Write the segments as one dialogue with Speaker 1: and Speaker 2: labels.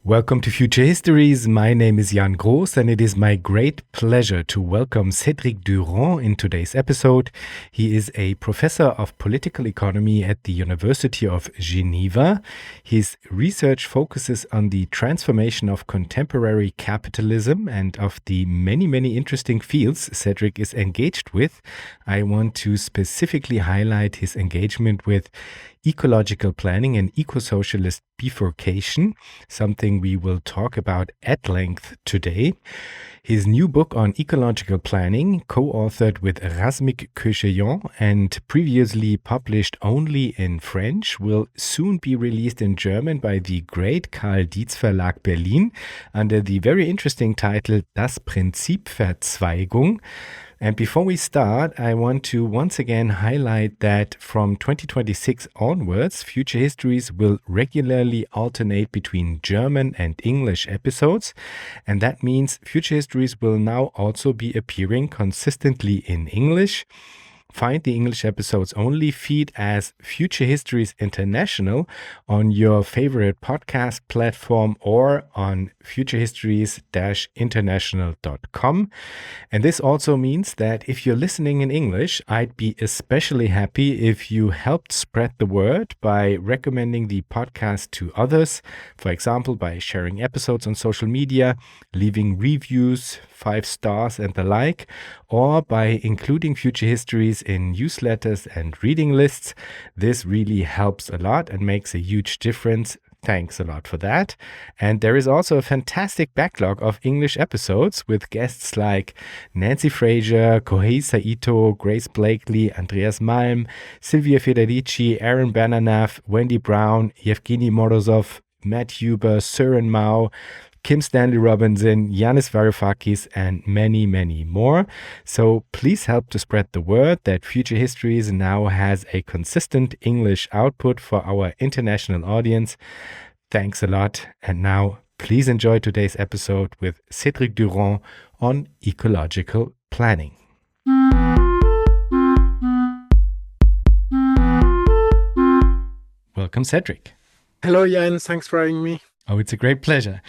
Speaker 1: Welcome to Future Histories. My name is Jan Groß, and it is my great pleasure to welcome Cédric Durand in today's episode. He is a professor of political economy at the University of Geneva. His research focuses on the transformation of contemporary capitalism and of the many, many interesting fields Cédric is engaged with. I want to specifically highlight his engagement with ecological planning and eco-socialist bifurcation, something we will talk about at length today. His new book on ecological planning, co-authored with Keucheyan and previously published only in French, will soon be released in German by the great Karl Dietz Verlag Berlin under the very interesting title Das Prinzip Verzweigung. And before we start, I want to once again highlight that from 2026 onwards, Future Histories will regularly alternate between German and English episodes. And that means Future Histories will now also be appearing consistently in English. Find the English episodes only feed as Future Histories International on your favorite podcast platform or on futurehistories-international.com. And this also means that if you're listening in English, I'd be especially happy if you helped spread the word by recommending the podcast to others, for example, by sharing episodes on social media, leaving reviews, 5 stars and the like, or by including Future Histories in newsletters and reading lists. This really helps a lot and makes a huge difference. Thanks a lot for that. And there is also a fantastic backlog of English episodes with guests like Nancy Fraser, Kohei Saito, Grace Blakely, Andreas Malm, Silvia Federici, Aaron Bananav, Wendy Brown, Yevgeny Morozov, Matt Huber, Søren Mao, Kim Stanley Robinson, Yanis Varoufakis, and many, many more. So please help to spread the word that Future Histories now has a consistent English output for our international audience. Thanks a lot. And now please enjoy today's episode with Cédric Durand on ecological planning. Welcome, Cédric.
Speaker 2: Hello, Jan. Thanks for having me.
Speaker 1: Oh, it's a great pleasure.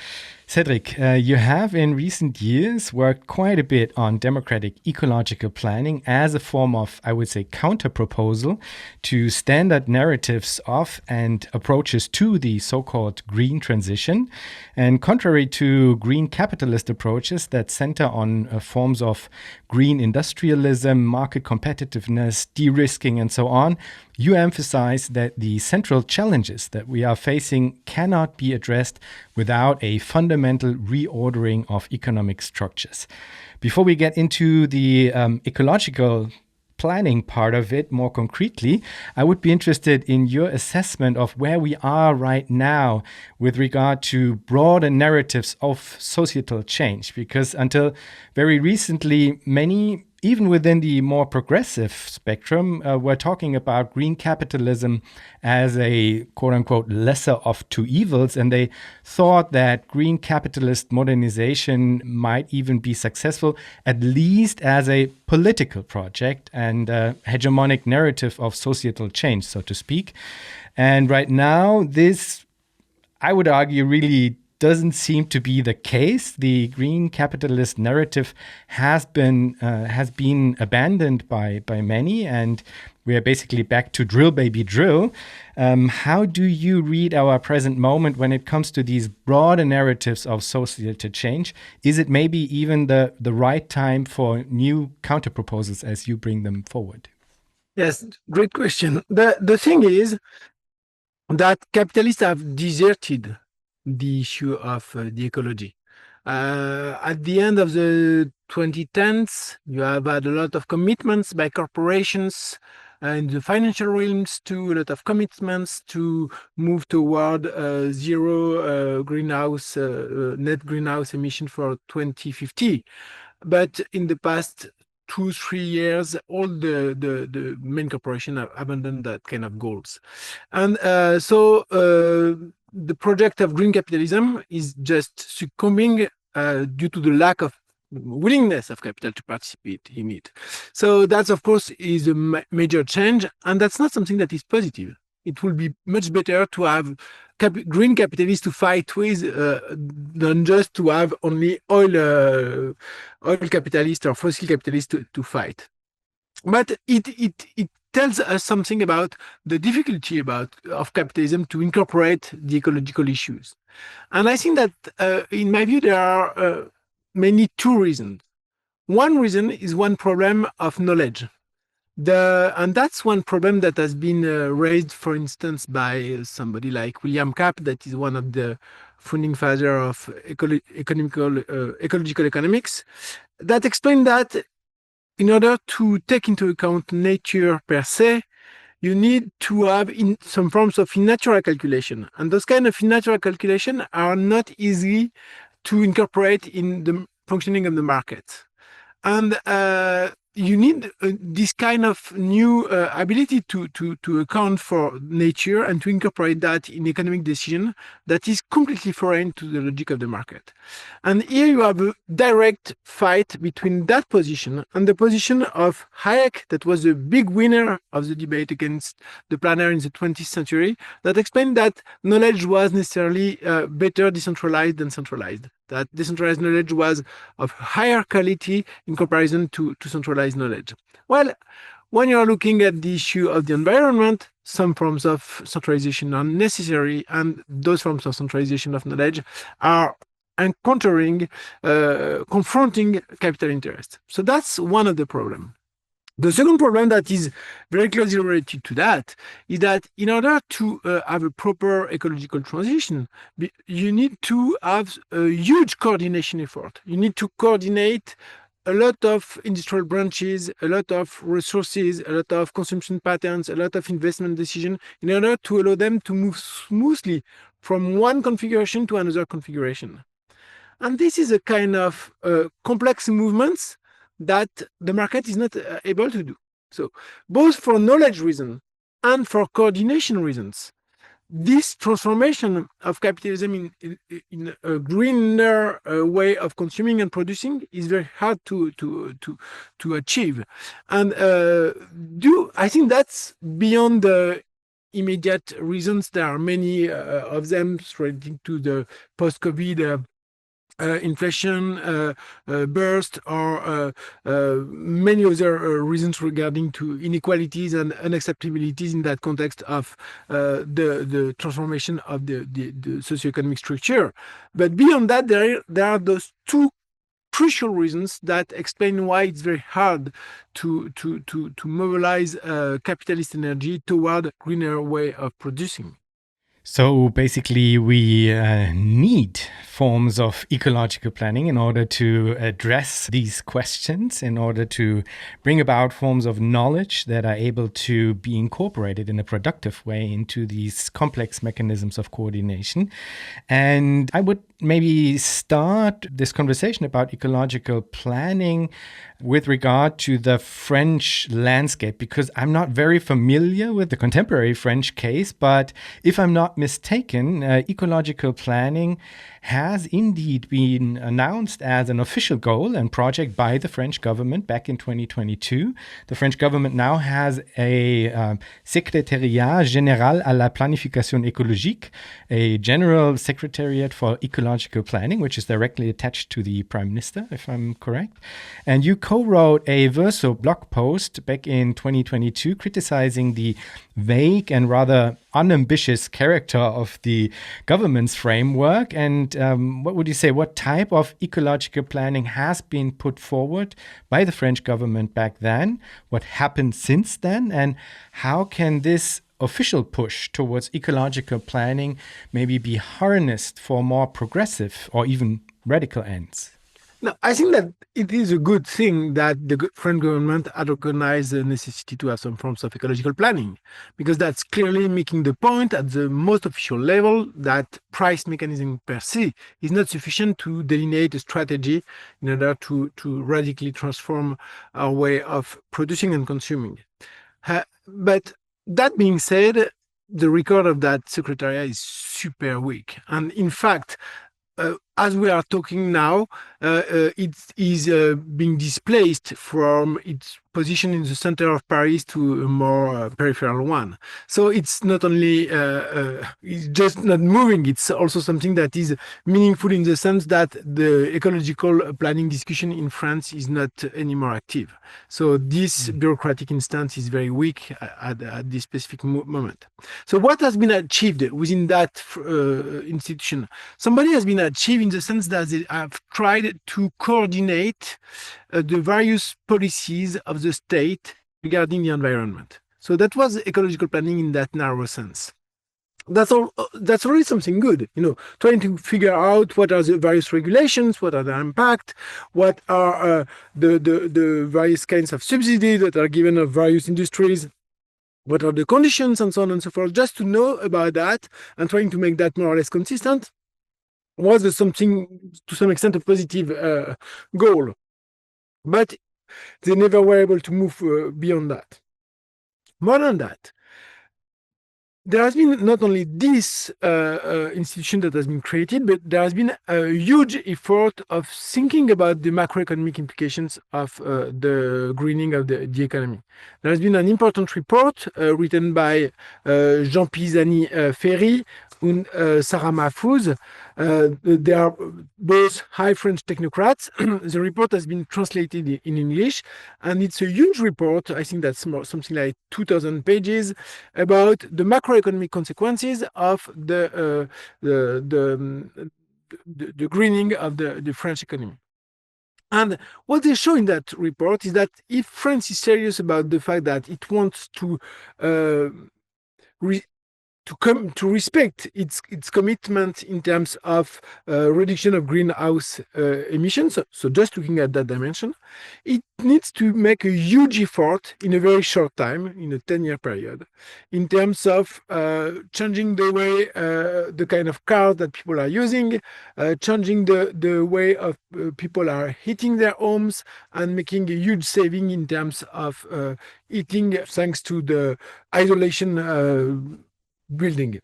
Speaker 1: Cédric, you have in recent years worked quite a bit on democratic ecological planning as a form of, I would say, counter-proposal to standard narratives of and approaches to the so-called green transition. And contrary to green capitalist approaches that center on forms of green industrialism, market competitiveness, de-risking, and so on, you emphasize that the central challenges that we are facing cannot be addressed without a fundamental reordering of economic structures. Before we get into the ecological planning part of it more concretely, I would be interested in your assessment of where we are right now with regard to broader narratives of societal change, because until very recently, many, even within the more progressive spectrum, we're talking about green capitalism as a quote-unquote lesser of two evils, and they thought that green capitalist modernization might even be successful, at least as a political project and hegemonic narrative of societal change, so to speak. And right now, this, I would argue, really doesn't seem to be the case. The green capitalist narrative has been abandoned by many, and we are basically back to drill, baby, drill. How do you read our present moment when it comes to these broader narratives of societal change? Is it maybe even the right time for new counter-proposals as you bring them forward?
Speaker 2: Yes, great question. The thing is that capitalists have deserted the issue of the ecology. At the end of the 2010s, you have had a lot of commitments by corporations in the financial realms, to a lot of commitments to move toward zero net greenhouse emission for 2050. But in the past 2-3 years, all the main corporations have abandoned that kind of goals. And so the project of green capitalism is just succumbing due to the lack of willingness of capital to participate in it. So that, of course, is a major change, and that's not something that is positive. it will be much better to have green capitalists to fight with than just to have only oil capitalists or fossil capitalists to fight. But it tells us something about the difficulty of capitalism to incorporate the ecological issues. And I think that, in my view, there are mainly two reasons. One reason is one problem of knowledge. And that's one problem that has been raised, for instance, by somebody like William Capp, that is one of the founding father of ecological economics, that explained that in order to take into account nature per se, you need to have some forms of natural calculation. And those kind of natural calculation are not easy to incorporate in the functioning of the market. And you need this kind of new ability to account for nature and to incorporate that in economic decision that is completely foreign to the logic of the market. And here you have a direct fight between that position and the position of Hayek, that was a big winner of the debate against the planner in the 20th century, that explained that knowledge was necessarily better decentralized than centralized. That decentralized knowledge was of higher quality in comparison to centralized knowledge. Well, when you're looking at the issue of the environment, some forms of centralization are necessary, and those forms of centralization of knowledge are confronting capital interests. So that's one of the problems. The second problem that is very closely related to that is that in order to have a proper ecological transition, you need to have a huge coordination effort. You need to coordinate a lot of industrial branches, a lot of resources, a lot of consumption patterns, a lot of investment decision in order to allow them to move smoothly from one configuration to another configuration. And this is a kind of complex movements that the market is not able to do. So both for knowledge reasons and for coordination reasons, this transformation of capitalism in a greener way of consuming and producing is very hard to achieve. And I think that's beyond the immediate reasons. There are many of them relating to the post-COVID inflation burst, or many other reasons regarding to inequalities and unacceptabilities in that context of the transformation of the socioeconomic structure. But beyond that, there are those two crucial reasons that explain why it's very hard to mobilize capitalist energy toward a greener way of producing.
Speaker 1: So basically, we need forms of ecological planning in order to address these questions, in order to bring about forms of knowledge that are able to be incorporated in a productive way into these complex mechanisms of coordination. And I would maybe start this conversation about ecological planning with regard to the French landscape, because I'm not very familiar with the contemporary French case, but if I'm not mistaken, ecological planning has indeed been announced as an official goal and project by the French government back in 2022. The French government now has a Secrétariat Général à la Planification écologique, a general secretariat for ecological planning, which is directly attached to the Prime Minister, if I'm correct. And you co-wrote a Verso blog post back in 2022 criticizing the vague and rather unambitious character of the government's framework. And what would you say, what type of ecological planning has been put forward by the French government back then? What happened since then? And how can this official push towards ecological planning maybe be harnessed for more progressive or even radical ends?
Speaker 2: No, I think that it is a good thing that the French government had recognized the necessity to have some forms of ecological planning, because that's clearly making the point at the most official level that price mechanism per se is not sufficient to delineate a strategy in order to radically transform our way of producing and consuming. But that being said, the record of that secretariat is super weak. And in fact, as we are talking now, it is being displaced from its position in the center of Paris to a more peripheral one. So it's not only it's just not moving; it's also something that is meaningful in the sense that the ecological planning discussion in France is not anymore active. So this bureaucratic instance is very weak at this specific moment. So what has been achieved within that institution? Somebody has been achieved in the sense that they have tried to coordinate the various policies of the state regarding the environment. So that was ecological planning in that narrow sense. That's all. That's already something good, trying to figure out what are the various regulations, what are their impact, what are the various kinds of subsidies that are given of various industries, what are the conditions, and so on and so forth. Just to know about that and trying to make that more or less consistent was something, to some extent, a positive goal. But they never were able to move beyond that. More than that, there has been not only this institution that has been created, but there has been a huge effort of thinking about the macroeconomic implications of the greening of the economy. There has been an important report written by Jean Pisani-Ferry and Sarah Mahfouz. They are both high French technocrats. The report has been translated in English, and it's a huge report. I think that's something like 2,000 pages about the macroeconomic consequences of the greening of the French economy. And what they show in that report is that if France is serious about the fact that it wants to respect its commitment in terms of reduction of greenhouse emissions, so just looking at that dimension, it needs to make a huge effort in a very short time, in a 10-year period, in terms of changing the way, the kind of cars that people are using, changing the way of people are heating their homes, and making a huge saving in terms of heating thanks to the isolation building it.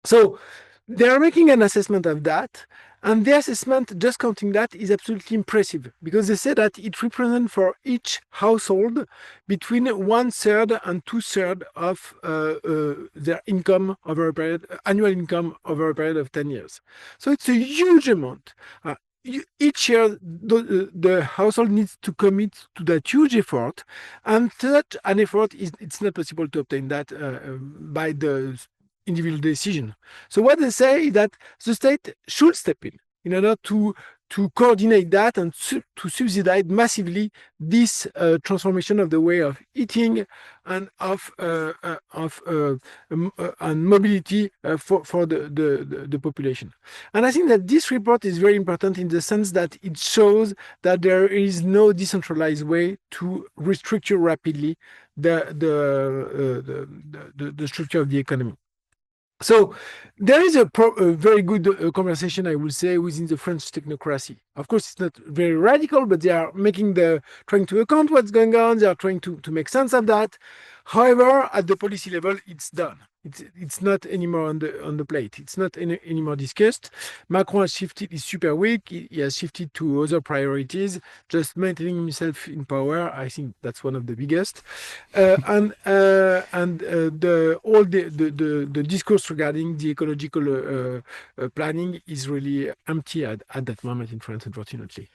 Speaker 2: So they are making an assessment of that, and the assessment, just counting that, is absolutely impressive, because they say that it represents for each household between 1/3 and 2/3 of their income over a period, annual income over a period of 10 years. So it's a huge amount. Each year, the household needs to commit to that huge effort, and such an effort it's not possible to obtain that by the individual decision. So what they say is that the state should step in order to coordinate that and to subsidize massively this transformation of the way of eating and of and mobility for the population. And I think that this report is very important in the sense that it shows that there is no decentralized way to restructure rapidly the structure of the economy. So there is a very good conversation, I would say, within the French technocracy. Of course, it's not very radical, but they are trying to account what's going on. They are trying to make sense of that. However, at the policy level, it's done. It's not anymore on the plate. It's not anymore discussed. Macron has shifted. He's super weak. He has shifted to other priorities. Just maintaining himself in power, I think that's one of the biggest. And the discourse regarding the ecological planning is really empty at that moment in France, unfortunately.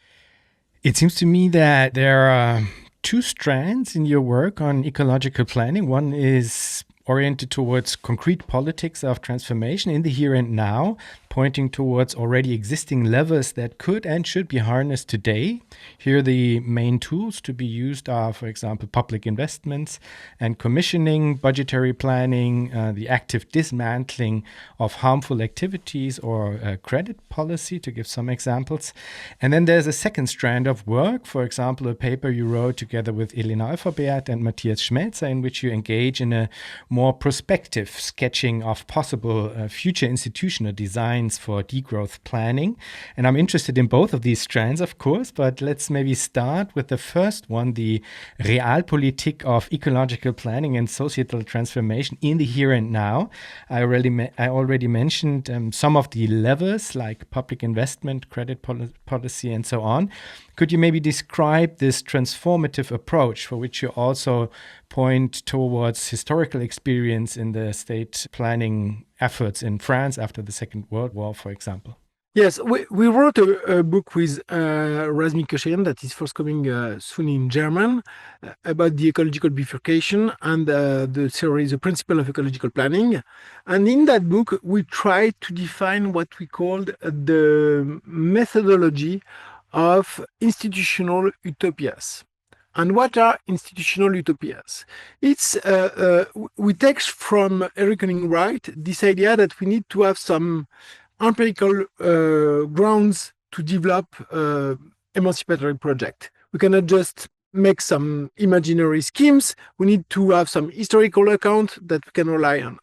Speaker 1: It seems to me that there are two strands in your work on ecological planning. One is oriented towards concrete politics of transformation in the here and now, pointing towards already existing levers that could and should be harnessed today. Here the main tools to be used are, for example, public investments and commissioning, budgetary planning, the active dismantling of harmful activities, or credit policy, to give some examples. And then there's a second strand of work, for example, a paper you wrote together with Hofferberth and Matthias Schmelzer, in which you engage in a more prospective sketching of possible future institutional design lines for degrowth planning. And I'm interested in both of these strands, of course, but let's maybe start with the first one, the Realpolitik of ecological planning and societal transformation in the here and now. I already mentioned some of the levers like public investment, credit policy, and so on. Could you maybe describe this transformative approach, for which you also point towards historical experience in the state planning efforts in France after the Second World War, for example?
Speaker 2: Yes, we wrote a book with Keucheyan that is forthcoming soon in German about the ecological bifurcation and the theory, the principle of ecological planning. And in that book, we tried to define what we called the methodology of institutional utopias. And what are institutional utopias? It's we take from a reckoning right this idea that we need to have some empirical grounds to develop emancipatory project. We cannot just make some imaginary schemes. We need to have some historical account that we can rely on.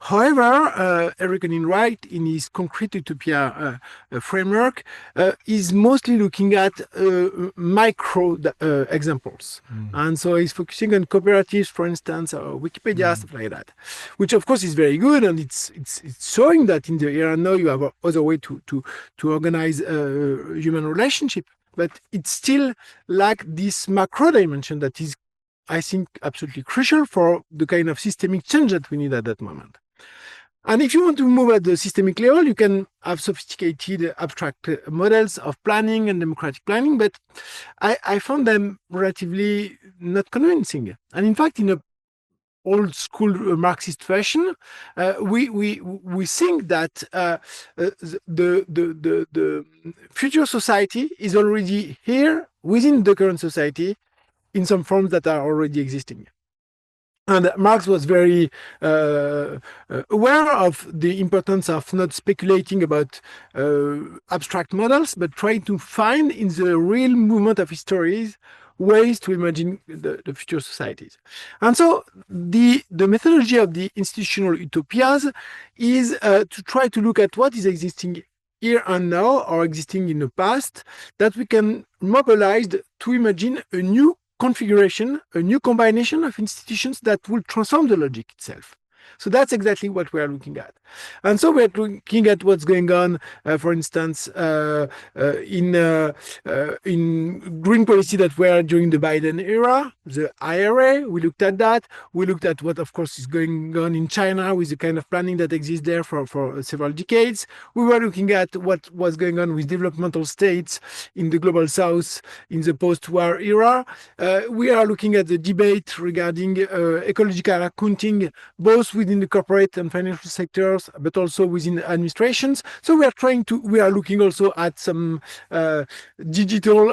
Speaker 2: However, Eric Wright, in his concrete utopia framework, is mostly looking at micro examples. And so he's focusing on cooperatives, for instance, or Wikipedia, stuff like that, which of course is very good. And it's showing that in the era now you have other way to organize human relationship. But it's still like this macro dimension that is, I think, absolutely crucial for the kind of systemic change that we need at that moment. And if you want to move at the systemic level, you can have sophisticated abstract models of planning and democratic planning, but I found them relatively not convincing. And in fact, in a old school Marxist fashion, we think that the future society is already here within the current society in some forms that are already existing. And Marx was very aware of the importance of not speculating about abstract models, but trying to find in the real movement of histories ways to imagine the future societies. And so the methodology of the institutional utopias is to try to look at what is existing here and now or existing in the past that we can mobilize to imagine a new configuration, a new combination of institutions that will transform the logic itself. So that's exactly what we are looking at. And so we're looking at what's going on, for instance, in green policy that were during the Biden era, the IRA, we looked at that. We looked at what, of course, is going on in China with the kind of planning that exists there for several decades. We were looking at what was going on with developmental states in the global south in the post-war era. We are looking at the debate regarding ecological accounting, both within the corporate and financial sectors, but also within administrations. So we are looking also at some digital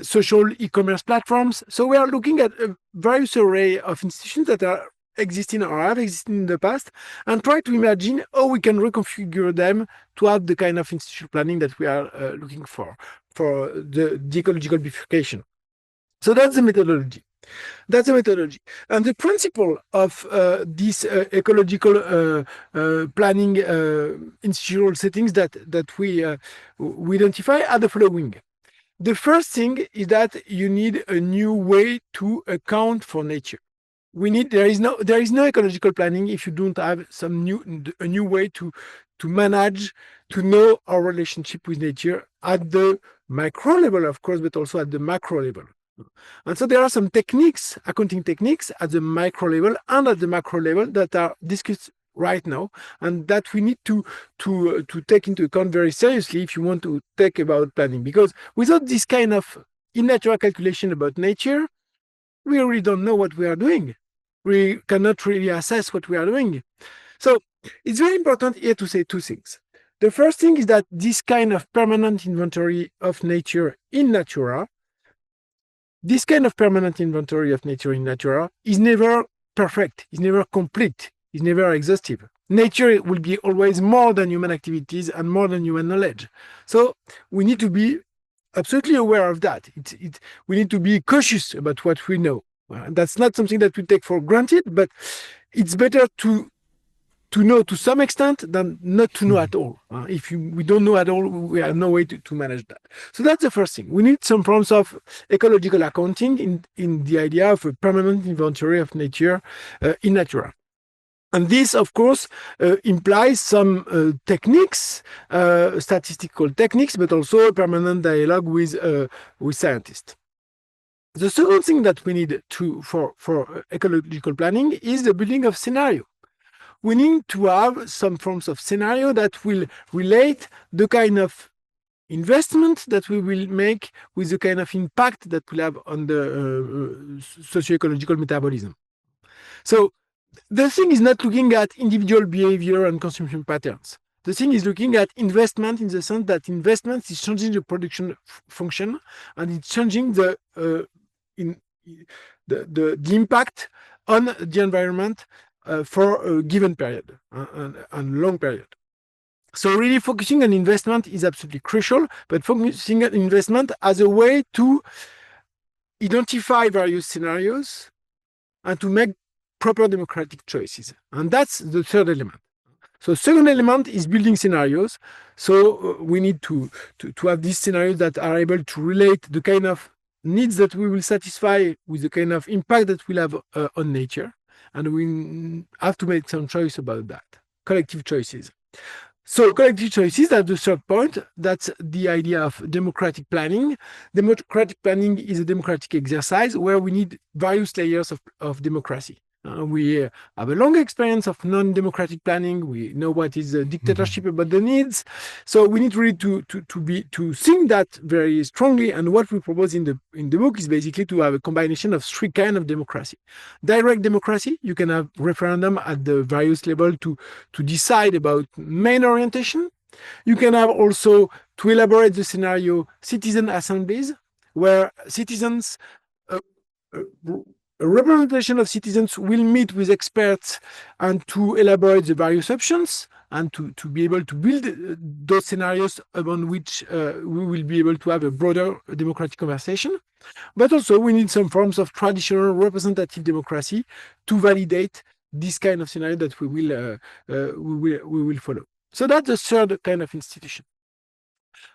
Speaker 2: social e-commerce platforms. So we are looking at a various array of institutions that are existing or have existed in the past and try to imagine how we can reconfigure them to have the kind of institutional planning that we are looking for the ecological bifurcation. So that's the methodology. And the principle of this ecological planning institutional settings that we identify are the following. The first thing is that you need a new way to account for nature. There is no ecological planning if you don't have a new way to manage, to know our relationship with nature at the micro level, of course, but also at the macro level. And so there are some techniques, accounting techniques at the micro level and at the macro level that are discussed right now and that we need to take into account very seriously if you want to think about planning. Because without this kind of in-nature calculation about nature, we really don't know what we are doing. We cannot really assess what we are doing. So it's very important here to say two things. The first thing is that this kind of permanent inventory of nature in natura, this kind of permanent inventory of nature in natura is never perfect, is never complete, is never exhaustive. Nature will be always more than human activities and more than human knowledge. So we need to be absolutely aware of that. We need to be cautious about what we know. That's not something that we take for granted, but it's better to to know to some extent than not to know at all. If we don't know at all, we have no way to manage that. So that's the first thing. We need some forms of ecological accounting in the idea of a permanent inventory of nature in natura. And this, of course, implies some techniques, statistical techniques, but also a permanent dialogue with scientists. The second thing that we need for ecological planning is the building of scenario. We need to have some forms of scenario that will relate the kind of investment that we will make with the kind of impact that will have on the socio-ecological metabolism. So the thing is not looking at individual behavior and consumption patterns. The thing is looking at investment in the sense that investment is changing the production function and it's changing the impact on the environment for a given period and long period. So really focusing on investment is absolutely crucial, but focusing on investment as a way to identify various scenarios and to make proper democratic choices. And that's the third element. So second element is building scenarios. So we need to have these scenarios that are able to relate the kind of needs that we will satisfy with the kind of impact that we'll have on nature. And we have to make some choice about that, collective choices. So collective choices, that's the third point. That's the idea of democratic planning. Democratic planning is a democratic exercise where we need various layers of democracy. We have a long experience of non-democratic planning. We know what is a dictatorship about the needs. So we need really to think that very strongly. And what we propose in the book is basically to have a combination of three kinds of democracy. Direct democracy, you can have referendum at the various level to decide about main orientation. You can have also, to elaborate the scenario, citizen assemblies, where citizens a representation of citizens will meet with experts and to elaborate the various options and to be able to build those scenarios upon which we will be able to have a broader democratic conversation. But also we need some forms of traditional representative democracy to validate this kind of scenario that we will follow. So that's the third kind of institution.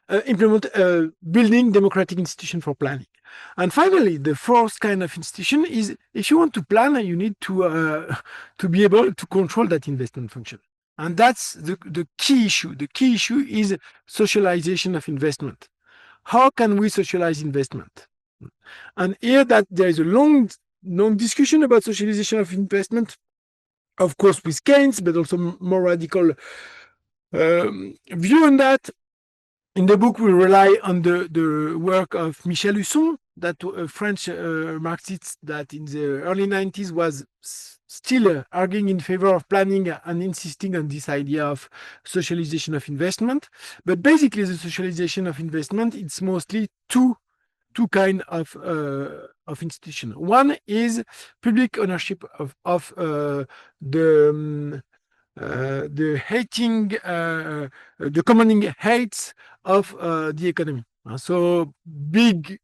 Speaker 2: Building democratic institution for planning. And finally, the fourth kind of institution is if you want to plan, you need to be able to control that investment function. And that's the key issue. The key issue is socialization of investment. How can we socialize investment? And here that there is a long discussion about socialization of investment, of course with Keynes, but also more radical view on that. In the book, we rely on the work of Michel Husson, that a French Marxist that in the early 90s was still arguing in favor of planning and insisting on this idea of socialization of investment. But basically, the socialization of investment, it's mostly two kinds of institution. One is public ownership of the commanding heights of the economy. So big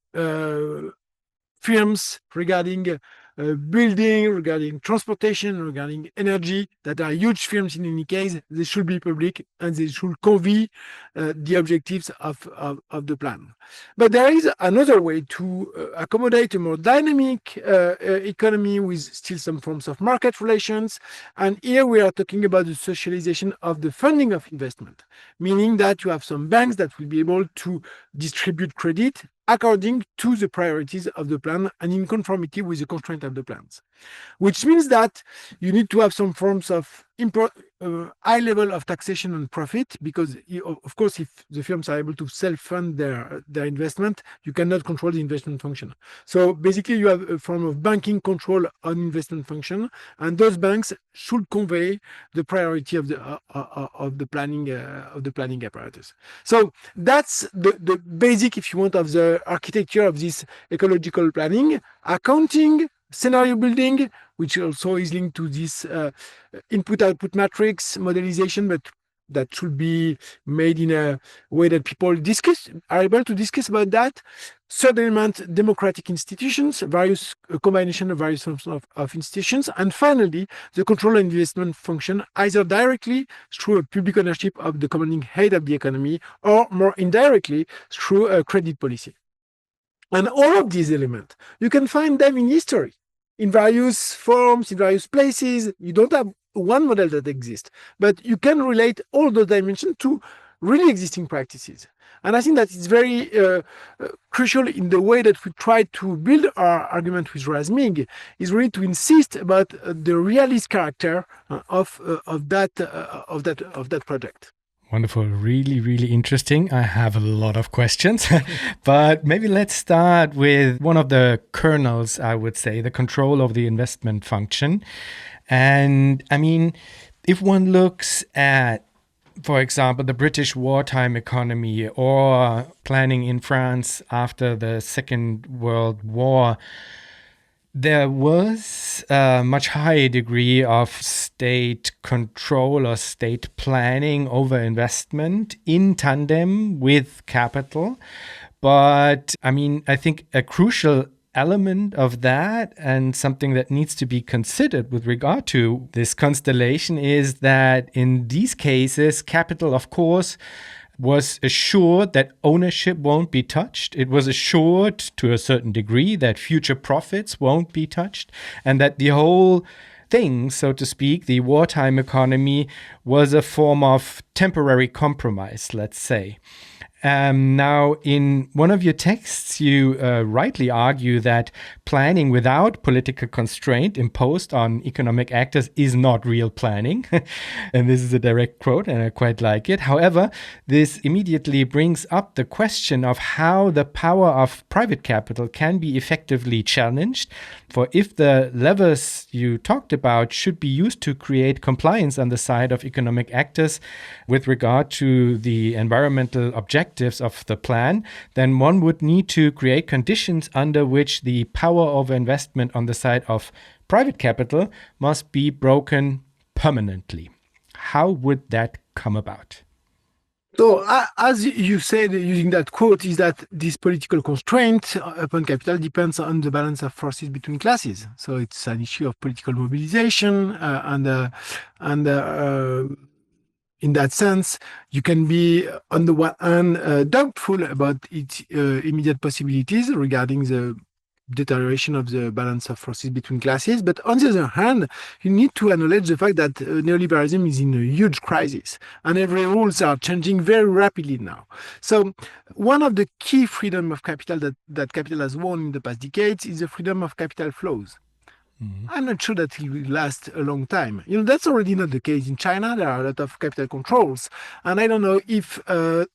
Speaker 2: firms regarding building, regarding transportation, regarding energy, that are huge firms in any case, they should be public and they should convey the objectives of the plan. But there is another way to accommodate a more dynamic economy with still some forms of market relations. And here we are talking about the socialization of the funding of investment, meaning that you have some banks that will be able to distribute credit according to the priorities of the plan and in conformity with the constraint of the plans. Which means that you need to have some forms of high level of taxation on profit, because of course, if the firms are able to self-fund their investment, you cannot control the investment function. So basically, you have a form of banking control on investment function, and those banks should convey the priority of the planning apparatus. So that's the basic, if you want, of the architecture of this ecological planning: accounting, scenario building, which also is linked to this input-output matrix modelization, but that should be made in a way that people are able to discuss about that. Third element, democratic institutions, various combination of various forms of institutions. And finally, the control and investment function, either directly through a public ownership of the commanding head of the economy, or more indirectly through a credit policy. And all of these elements, you can find them in history, in various forms, in various places. You don't have one model that exists, but you can relate all the dimensions to really existing practices. And I think that it's very crucial in the way that we try to build our argument with Razmig, is really to insist about the realist character of that project.
Speaker 1: Wonderful. Really, really interesting. I have a lot of questions, but maybe let's start with one of the kernels, I would say, the control of the investment function. And I mean, if one looks at, for example, the British wartime economy or planning in France after the Second World War, there was a much higher degree of state control or state planning over investment in tandem with capital. But I mean, I think a crucial element of that and something that needs to be considered with regard to this constellation is that in these cases, capital, of course, was assured that ownership won't be touched. It was assured to a certain degree that future profits won't be touched, and that the whole thing, so to speak, the wartime economy, was a form of temporary compromise, let's say. Now, in one of your texts, you rightly argue that planning without political constraint imposed on economic actors is not real planning. And this is a direct quote, and I quite like it. However, this immediately brings up the question of how the power of private capital can be effectively challenged. For if the levers you talked about should be used to create compliance on the side of economic actors with regard to the environmental objectives of the plan, then one would need to create conditions under which the power over investment on the side of private capital must be broken permanently. How would that come about?
Speaker 2: So, as you said, using that quote, is that this political constraint upon capital depends on the balance of forces between classes. So it's an issue of political mobilization, and in that sense, you can be, on the one hand, doubtful about its immediate possibilities regarding the deterioration of the balance of forces between classes. But on the other hand, you need to acknowledge the fact that neoliberalism is in a huge crisis, and every rules are changing very rapidly now. So one of the key freedom of capital that capital has won in the past decades is the freedom of capital flows. I'm not sure that it will last a long time. That's already not the case in China. There are a lot of capital controls. And I don't know if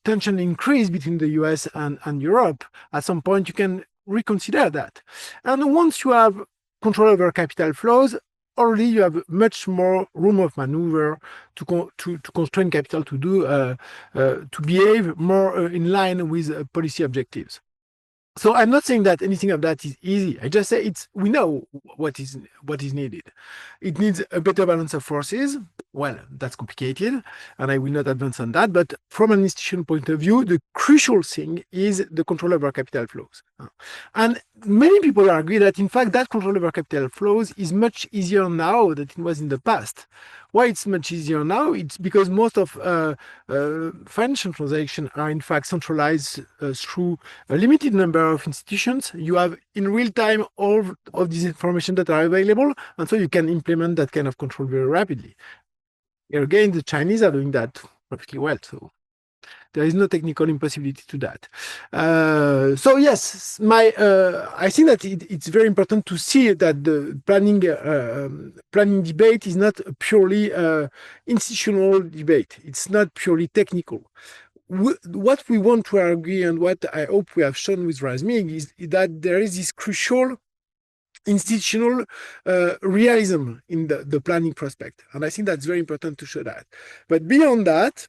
Speaker 2: tension increase between the US and Europe, at some point you can reconsider that. And once you have control over capital flows, already you have much more room of maneuver to constrain capital to behave more in line with policy objectives. So I'm not saying that anything of that is easy. I just say we know what is needed. It needs a better balance of forces. Well, that's complicated, and I will not advance on that. But from an institutional point of view, the crucial thing is the control over capital flows. And many people agree that, in fact, that control over capital flows is much easier now than it was in the past. Why it's much easier now? It's because most of financial transactions are, in fact, centralized through a limited number of institutions. You have in real time all of these information that are available, and so you can implement that kind of control very rapidly. Again, the Chinese are doing that perfectly well, so there is no technical impossibility to that. So yes, I think that it's very important to see that the planning debate is not a purely institutional debate. It's not purely technical. What we want to argue, and what I hope we have shown with Razmig, is that there is this crucial institutional realism in the planning prospect. And I think that's very important to show that. But beyond that,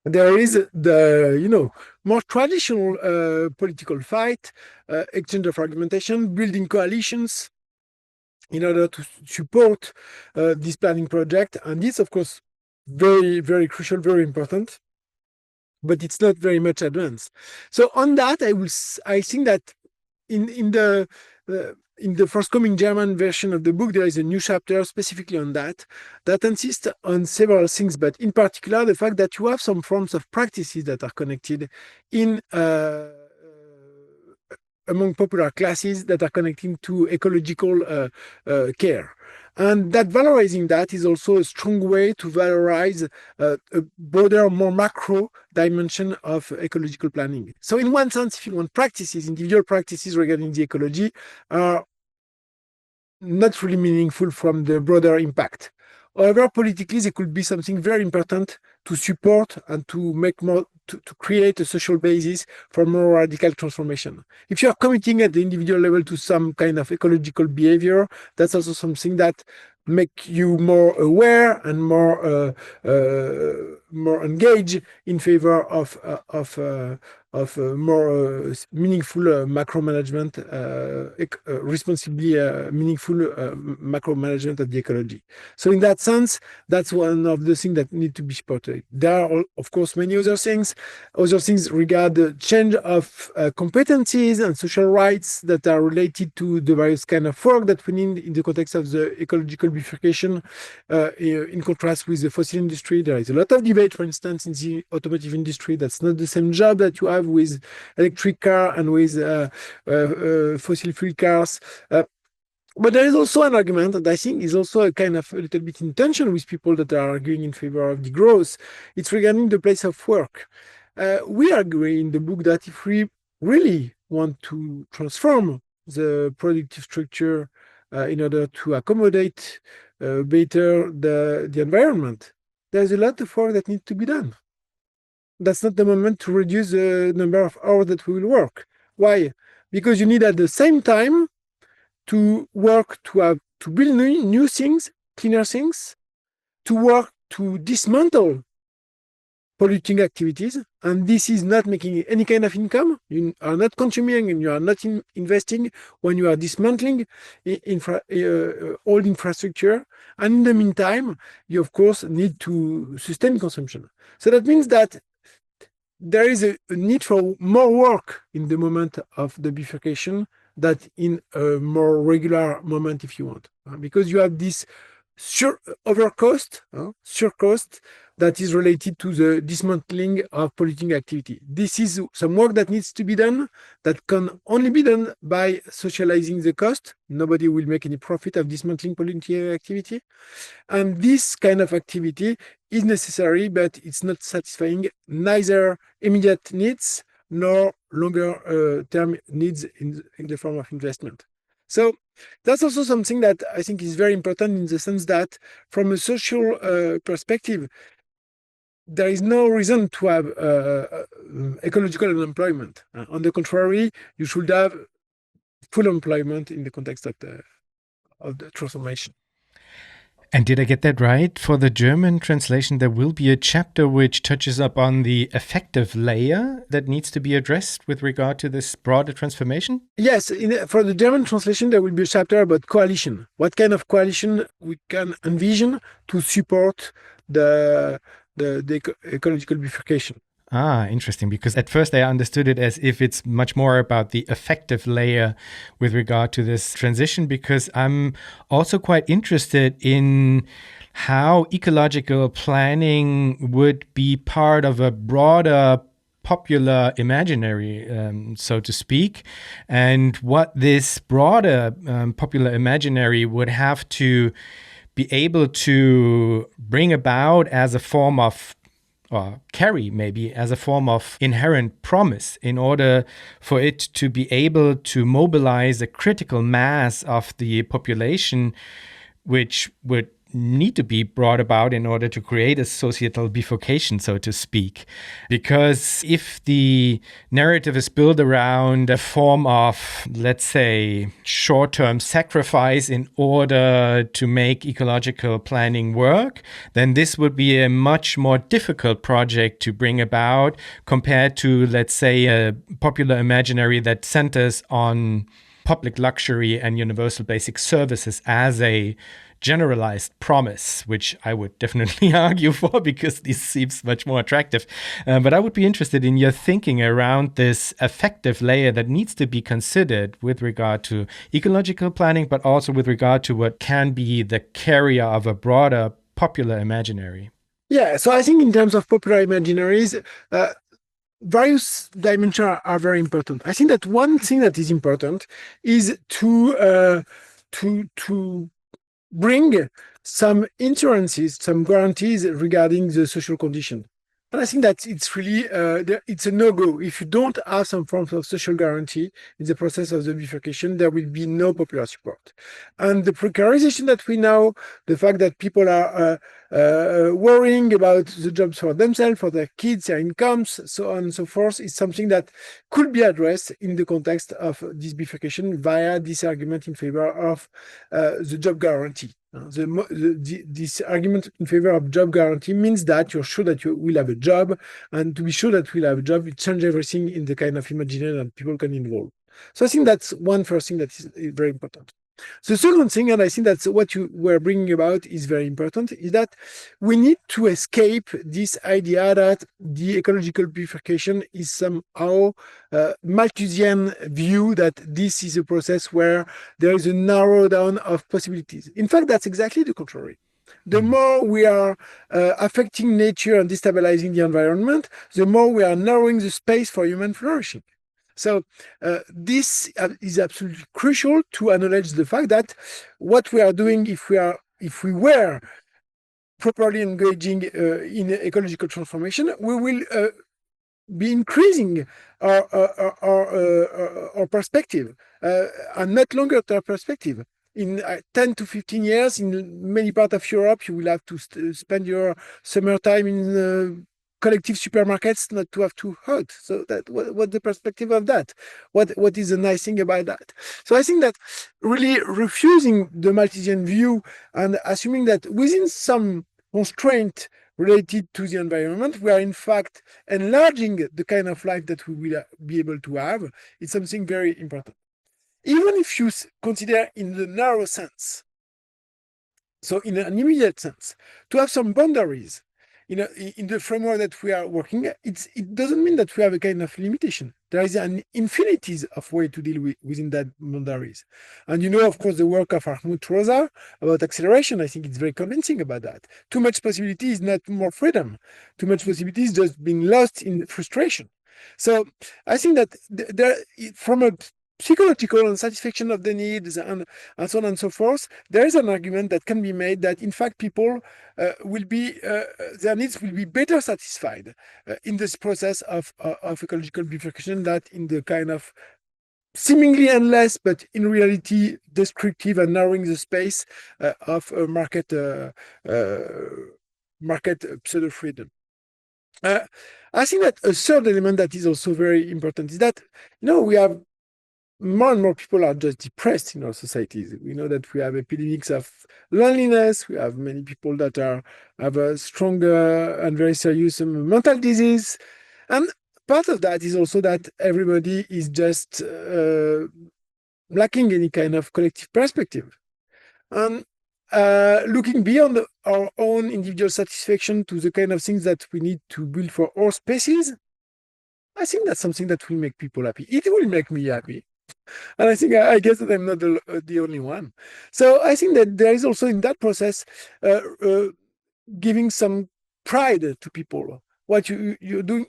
Speaker 2: there is the more traditional political fight, exchange of argumentation, building coalitions in order to support this planning project. And this, of course, very, very crucial, very important, but it's not very much advanced. So on that, I think that in the forthcoming German version of the book, there is a new chapter specifically on that insists on several things, but in particular the fact that you have some forms of practices that are connected in among popular classes that are connecting to ecological care. And that valorizing that is also a strong way to valorize a broader, more macro dimension of ecological planning. So in one sense, if you want practices, individual practices regarding the ecology are not really meaningful from the broader impact. However, politically, there could be something very important to support and to make more, to create a social basis for more radical transformation. If you are committing at the individual level to some kind of ecological behavior, that's also something that make you more aware and more engaged in favor of more meaningful macro management, responsibly meaningful macro management of the ecology. So in that sense, that's one of the things that need to be supported. There are, of course, many other things. Other things regard the change of competencies and social rights that are related to the various kind of work that we need in the context of the ecological bifurcation. In contrast with the fossil industry, there is a lot of debate, for instance, in the automotive industry. That's not the same job that you have with electric car and with fossil fuel cars. But there is also an argument that I think is also a kind of a little bit in tension with people that are arguing in favor of degrowth. It's regarding the place of work. We agree in the book that if we really want to transform the productive structure in order to accommodate better the environment, there's a lot of work that needs to be done. That's not the moment to reduce the number of hours that we will work. Why? Because you need at the same time to work to build new things, cleaner things, to work to dismantle polluting activities, and this is not making any kind of income. You are not consuming and you are not investing when you are dismantling old infrastructure. And in the meantime, you of course need to sustain consumption. So that means that there is a need for more work in the moment of the bifurcation than in a more regular moment, if you want, because you have this surcost that is related to the dismantling of polluting activity. This is some work that needs to be done that can only be done by socializing the cost. Nobody will make any profit of dismantling polluting activity. And this kind of activity is necessary, but it's not satisfying neither immediate needs nor longer term needs in the form of investment. So that's also something that I think is very important in the sense that from a social perspective, there is no reason to have ecological unemployment. On the contrary, you should have full employment in the context of the transformation.
Speaker 1: And did I get that right? For the German translation, there will be a chapter which touches upon the affective layer that needs to be addressed with regard to this broader transformation?
Speaker 2: Yes, for the German translation, there will be a chapter about coalition. What kind of coalition we can envision to support the ecological bifurcation.
Speaker 1: Ah, interesting. Because at first I understood it as if it's much more about the affective layer with regard to this transition, because I'm also quite interested in how ecological planning would be part of a broader popular imaginary, so to speak, and what this broader popular imaginary would have to be able to bring about as a form of or carry maybe as a form of inherent promise in order for it to be able to mobilize a critical mass of the population, which would need to be brought about in order to create a societal bifurcation, so to speak. Because if the narrative is built around a form of, let's say, short-term sacrifice in order to make ecological planning work, then this would be a much more difficult project to bring about compared to, let's say, a popular imaginary that centers on public luxury and universal basic services as a generalized promise, which I would definitely argue for because this seems much more attractive. But I would be interested in your thinking around this affective layer that needs to be considered with regard to ecological planning, but also with regard to what can be the carrier of a broader popular imaginary.
Speaker 2: Yeah, so I think in terms of popular imaginaries, various dimensions are very important. I think that one thing that is important is to bring some insurances, some guarantees regarding the social condition. And I think that it's really, it's a no-go. If you don't have some forms of social guarantee in the process of the bifurcation, there will be no popular support. And the precarization that we know, the fact that people are worrying about the jobs for themselves, for their kids, their incomes, so on and so forth, is something that could be addressed in the context of this bifurcation via this argument in favor of the job guarantee. This argument in favor of job guarantee means that you're sure that you will have a job, and to be sure that we'll have a job, it changes everything in the kind of imaginary that people can involve. So I think that's one first thing that is very important. The second thing, and I think that's what you were bringing about, is very important, is that we need to escape this idea that the ecological bifurcation is somehow a Malthusian view that this is a process where there is a narrow down of possibilities. In fact, that's exactly the contrary. The more we are affecting nature and destabilizing the environment, the more we are narrowing the space for human flourishing. So this is absolutely crucial to acknowledge the fact that what we are doing, if we were properly engaging in ecological transformation, we will be increasing our perspective, and not longer term perspective. In 10 to 15 years, in many parts of Europe, you will have to spend your summertime in collective supermarkets not to have to hurt. So that what's the perspective of that? What is the nice thing about that? So I think that really refusing the Malthusian view and assuming that within some constraint related to the environment, we are in fact enlarging the kind of life that we will be able to have, is something very important. Even if you consider in the narrow sense, so in an immediate sense, to have some boundaries, in the framework that we are working, it doesn't mean that we have a kind of limitation. There is an infinity of way to deal within that boundaries. And of course, the work of Hartmut Rosa about acceleration, I think it's very convincing about that. Too much possibility is not more freedom. Too much possibility is just being lost in frustration. So I think that from a psychological and satisfaction of the needs and so on and so forth, there is an argument that can be made that in fact people their needs will be better satisfied in this process of ecological bifurcation than in the kind of seemingly endless, but in reality descriptive and narrowing the space of market pseudo freedom. I think that a third element that is also very important is that we have more and more people are just depressed in our societies. We know that we have epidemics of loneliness. We have many people that have a stronger and very serious mental disease. And part of that is also that everybody is just lacking any kind of collective perspective. And looking beyond our own individual satisfaction to the kind of things that we need to build for our species, I think that's something that will make people happy. It will make me happy. And I guess that I'm not the only one. So I think that there is also in that process giving some pride to people. What you're doing,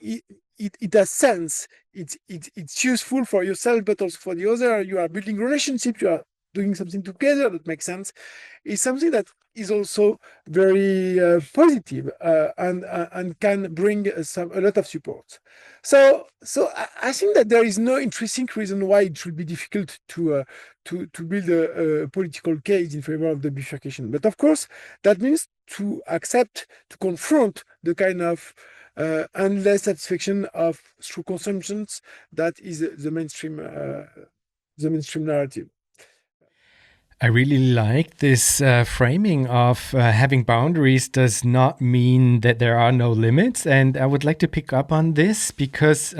Speaker 2: it has sense. It's useful for yourself, but also for the other. You are building relationships. You are doing something together that makes sense. It's something that is also very positive and can bring a lot of support. So I think that there is no intrinsic reason why it should be difficult to build a political case in favor of the bifurcation. But of course, that means to accept, to confront the kind of endless satisfaction of through consumptions that is the mainstream narrative.
Speaker 1: I really like this framing of having boundaries does not mean that there are no limits. And I would like to pick up on this because,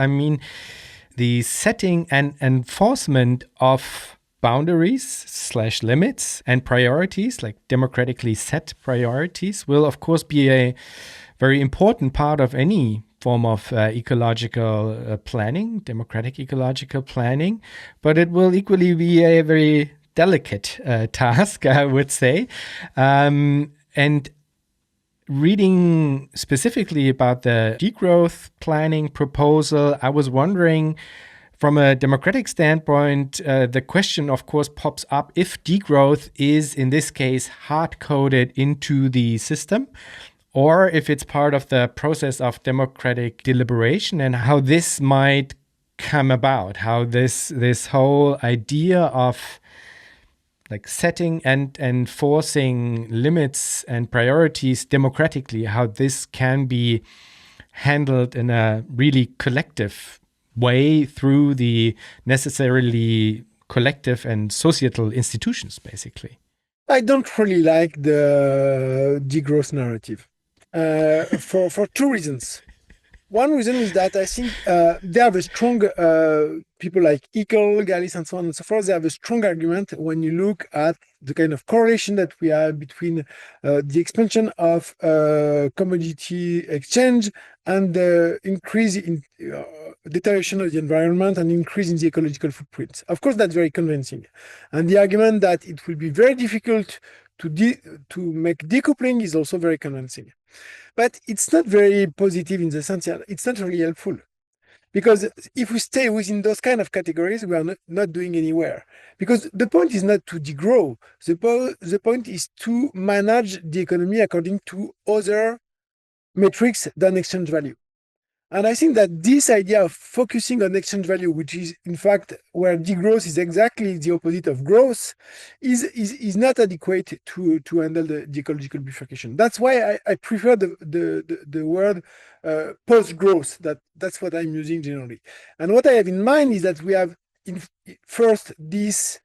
Speaker 1: the setting and enforcement of boundaries/limits and priorities, like democratically set priorities, will of course be a very important part of any form of ecological planning, democratic ecological planning, but it will equally be a very delicate task, I would say. And reading specifically about the degrowth planning proposal, I was wondering, from a democratic standpoint, the question, of course, pops up if degrowth is, in this case, hard-coded into the system, or if it's part of the process of democratic deliberation, and how this might come about, how this whole idea of like setting and enforcing limits and priorities democratically, how this can be handled in a really collective way through the necessarily collective and societal institutions, basically.
Speaker 2: I don't really like the degrowth narrative for two reasons. One reason is that I think they have a strong, people like Ecological and so on and so forth, they have a strong argument when you look at the kind of correlation that we have between the expansion of commodity exchange and the increase in deterioration of the environment and increase in the ecological footprint. Of course, that's very convincing. And the argument that it will be very difficult to make decoupling is also very convincing. But it's not very positive in the sense that it's not really helpful. Because if we stay within those kind of categories, we are not doing anywhere. Because the point is not to degrow. The point is to manage the economy according to other metrics than exchange value. And I think that this idea of focusing on exchange value, which is in fact where degrowth is exactly the opposite of growth, is not adequate to handle the ecological bifurcation. That's why I prefer the word post-growth. That's what I'm using generally. And what I have in mind is that we have first this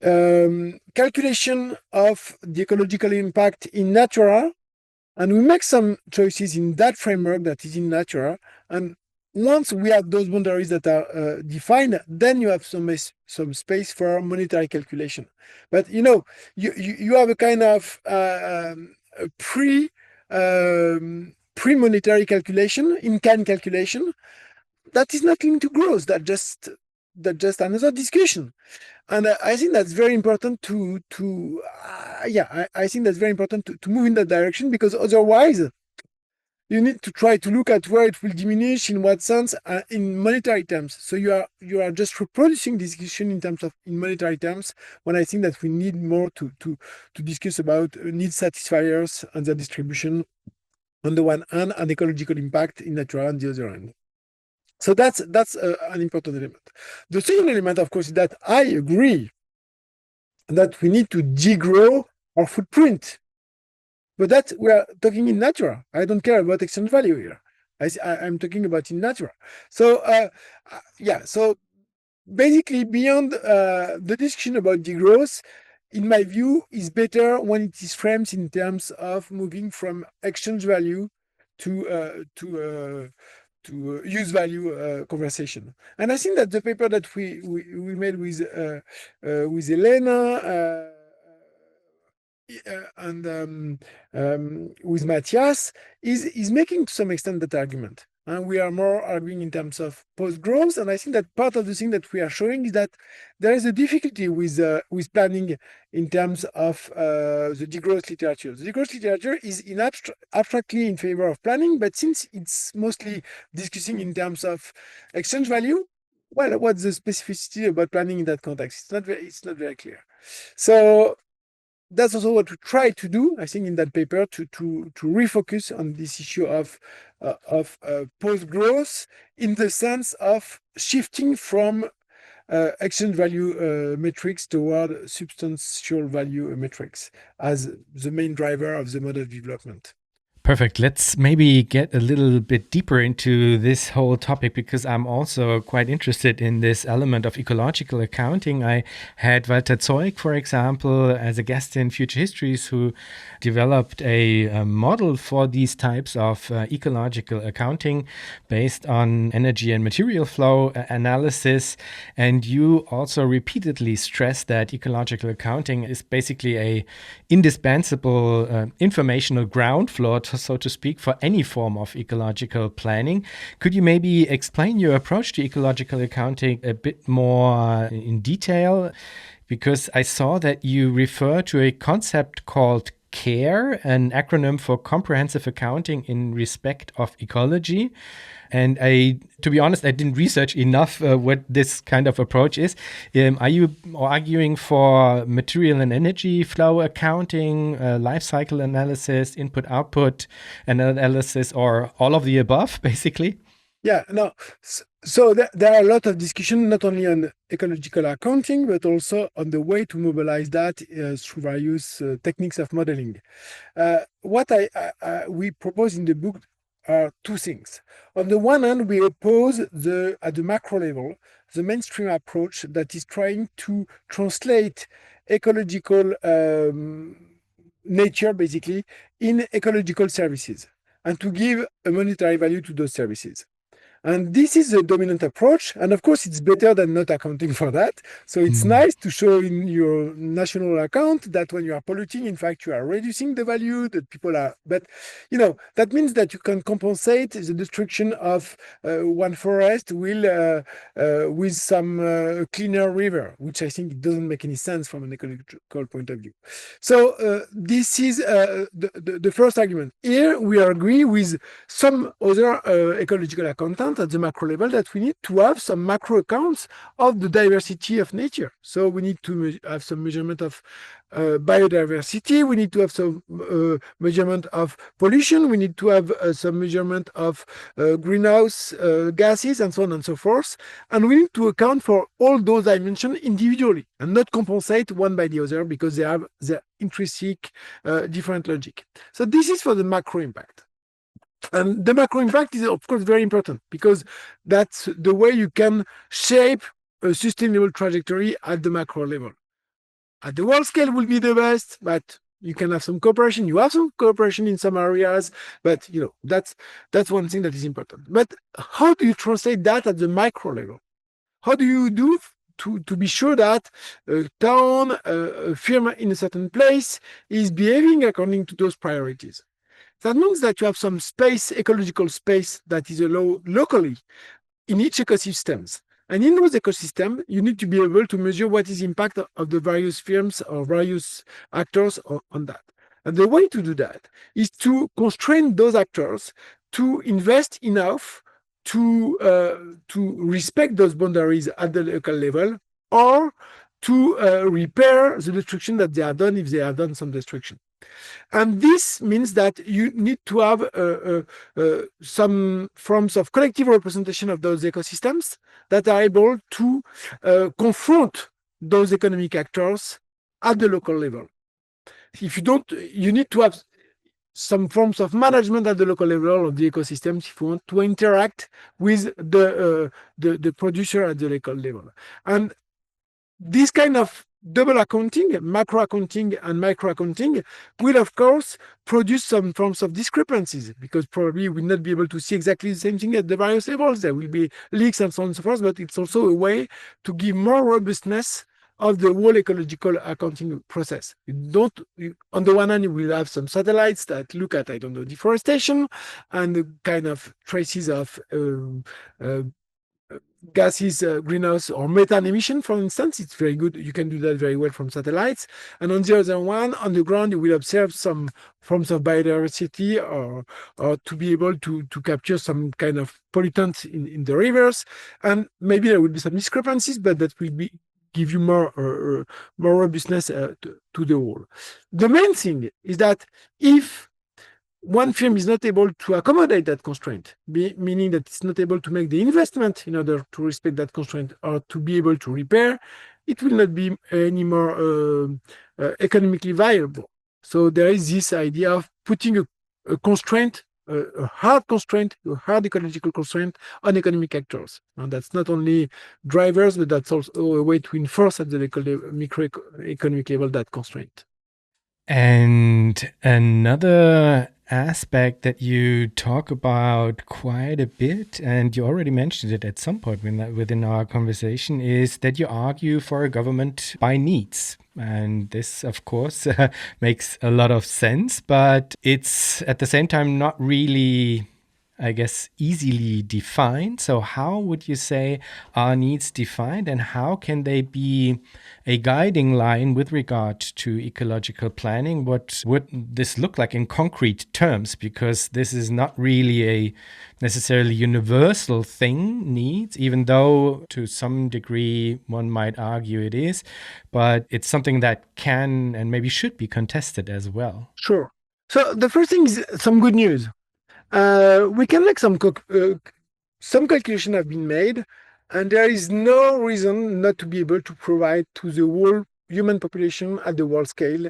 Speaker 2: calculation of the ecological impact in natura. And we make some choices in that framework that is in nature. And once we have those boundaries that are defined, then you have some space for monetary calculation. But you have a kind of pre-monetary calculation, in-kind calculation, that is not linked to growth. That just another discussion. And I think that's very important I think that's very important to move in that direction, because otherwise you need to try to look at where it will diminish, in what sense, in monetary terms. So you are just reproducing this discussion in monetary terms, when I think that we need more to discuss about need satisfiers and their distribution on the one hand, and ecological impact in nature on the other hand. So that's an important element. The second element, of course, is that I agree that we need to degrow our footprint, but that we are talking in natura. I don't care about exchange value here. I'm talking about in natura. So so basically, beyond the discussion about degrowth, in my view, is better when it is framed in terms of moving from exchange value to use value conversation. And I think that the paper that we made with Elena and with Matthias is making to some extent that argument. And we are more arguing in terms of post-growth. And I think that part of the thing that we are showing is that there is a difficulty with planning in terms of the degrowth literature. The degrowth literature is abstractly in favor of planning, but since it's mostly discussing in terms of exchange value, well, what's the specificity about planning in that context? It's not very clear. So that's also what we try to do, I think, in that paper, to refocus on this issue of post-growth, in the sense of shifting from exchange value metrics toward substantial value metrics as the main driver of the mode of development.
Speaker 1: Perfect. Let's maybe get a little bit deeper into this whole topic because I'm also quite interested in this element of ecological accounting. I had Walter Zeug, for example, as a guest in Future Histories, who developed a model for these types of ecological accounting based on energy and material flow analysis. And you also repeatedly stress that ecological accounting is basically a indispensable informational ground floor, so to speak, for any form of ecological planning. Could you maybe explain your approach to ecological accounting a bit more in detail? Because I saw that you refer to a concept called CARE, an acronym for Comprehensive Accounting in Respect of Ecology. And to be honest, I didn't research enough what this kind of approach is. Are you arguing for material and energy flow accounting, life cycle analysis, input-output analysis, or all of the above, basically?
Speaker 2: Yeah, no. So there are a lot of discussion, not only on ecological accounting, but also on the way to mobilize that through various techniques of modeling. What we propose in the book are two things. On the one hand, we oppose at the macro level, the mainstream approach that is trying to translate ecological nature, basically, in ecological services and to give a monetary value to those services. And this is the dominant approach. And of course, it's better than not accounting for that. So it's nice to show in your national account that when you are polluting, in fact, you are reducing the value that people are. But, that means that you can compensate the destruction of one forest with some cleaner river, which I think doesn't make any sense from an ecological point of view. So this is the first argument. Here, we agree with some other ecological accountants at the macro level that we need to have some macro accounts of the diversity of nature. So we need to have some measurement of biodiversity. We need to have some measurement of pollution. We need to have some measurement of greenhouse gases and so on and so forth. And we need to account for all those dimensions individually and not compensate one by the other because they have their intrinsic different logic. So this is for the macro impact. And the macro impact is, of course, very important because that's the way you can shape a sustainable trajectory at the macro level. At the world scale will be the best, but you can have some cooperation. You have some cooperation in some areas, but that's one thing that is important. But how do you translate that at the micro level? How do you do to be sure that a town, a firm in a certain place is behaving according to those priorities? That means that you have some space, ecological space that is allowed locally in each ecosystems. And in those ecosystems, you need to be able to measure what is the impact of the various firms or various actors on that. And the way to do that is to constrain those actors to invest enough to respect those boundaries at the local level or to repair the destruction that they have done if they have done some destruction. And this means that you need to have some forms of collective representation of those ecosystems that are able to confront those economic actors at the local level. If you don't, you need to have some forms of management at the local level of the ecosystems if you want to interact with the producer at the local level. And this kind of double accounting, macro accounting and micro accounting, will of course produce some forms of discrepancies because probably we'll not be able to see exactly the same thing at the various levels. There will be leaks and so on and so forth, but it's also a way to give more robustness of the whole ecological accounting process. On the one hand, you will have some satellites that look at, deforestation and the kind of traces of gases, greenhouse or methane emission, for instance. It's very good. You can do that very well from satellites. And on the other one, on the ground, you will observe some forms of biodiversity or to be able to capture some kind of pollutants in the rivers. And maybe there will be some discrepancies, but that will give you more robustness to the whole. The main thing is that if one firm is not able to accommodate that constraint, meaning that it's not able to make the investment in order to respect that constraint or to be able to repair, it will not be any more economically viable. So there is this idea of putting a constraint, a hard constraint, a hard ecological constraint on economic actors. And that's not only drivers, but that's also a way to enforce at the microeconomic level that constraint.
Speaker 1: And another aspect that you talk about quite a bit, and you already mentioned it at some point within our conversation, is that you argue for a government by needs. And this, of course, makes a lot of sense, but it's at the same time not really, I guess, easily defined. So how would you say are needs defined, and how can they be a guiding line with regard to ecological planning? What would this look like in concrete terms? Because this is not really a necessarily universal thing, needs, even though to some degree one might argue it is, but it's something that can and maybe should be contested as well.
Speaker 2: Sure. So the first thing is some good news. We can make some calculation have been made, and there is no reason not to be able to provide to the whole human population at the world scale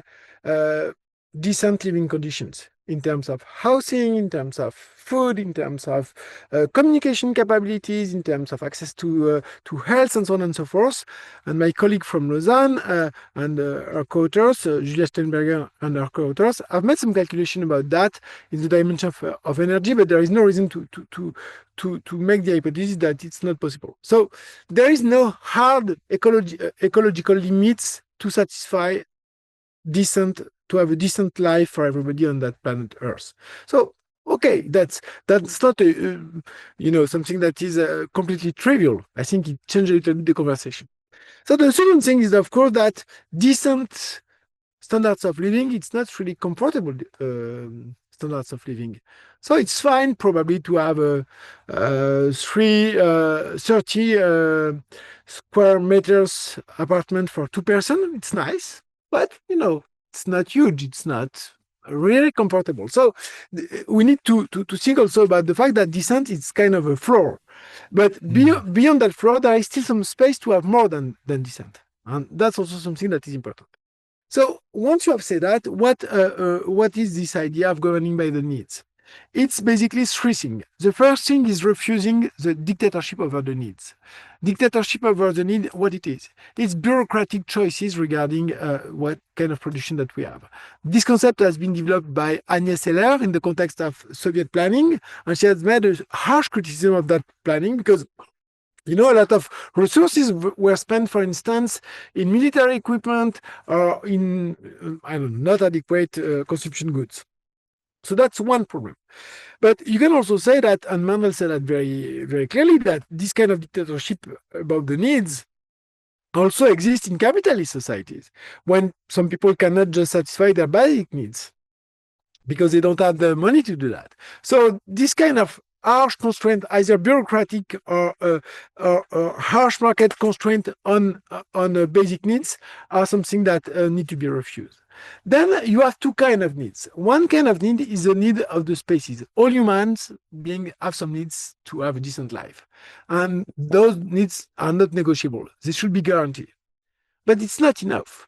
Speaker 2: decent living conditions in terms of housing, in terms of food, in terms of communication capabilities, in terms of access to health, and so on and so forth. And my colleague from Lausanne and our co-authors, Julia Steinberger and our co-authors, have made some calculation about that in the dimension of energy, but there is no reason to make the hypothesis that it's not possible. So there is no hard ecological limits to satisfy to have a decent life for everybody on that planet Earth. So, okay, that's not something that is completely trivial. I think it changed a little bit the conversation. So the second thing is, of course, that decent standards of living, it's not really comfortable standards of living. So it's fine probably to have a 30 square meters apartment for 2 persons. It's nice, but it's not huge. It's not really comfortable. So we need to think also about the fact that decent is kind of a floor. But beyond that floor, there is still some space to have more than decent. And that's also something that is important. So once you have said that, what is this idea of governing by the needs? It's basically three things. The first thing is refusing the dictatorship over the needs. Dictatorship over the need, what it is? It's bureaucratic choices regarding what kind of production that we have. This concept has been developed by Agnes Heller in the context of Soviet planning, and she has made a harsh criticism of that planning because a lot of resources were spent, for instance, in military equipment or in, not adequate consumption goods. So that's one problem. But you can also say that, and Mandel said that very, very clearly, that this kind of dictatorship about the needs also exists in capitalist societies, when some people cannot just satisfy their basic needs because they don't have the money to do that. So this kind of harsh constraint, either bureaucratic or harsh market constraint on basic needs, are something that need to be refused. Then you have two kinds of needs. One kind of need is the need of the species. All humans have some needs to have a decent life. And those needs are not negotiable. They should be guaranteed. But it's not enough.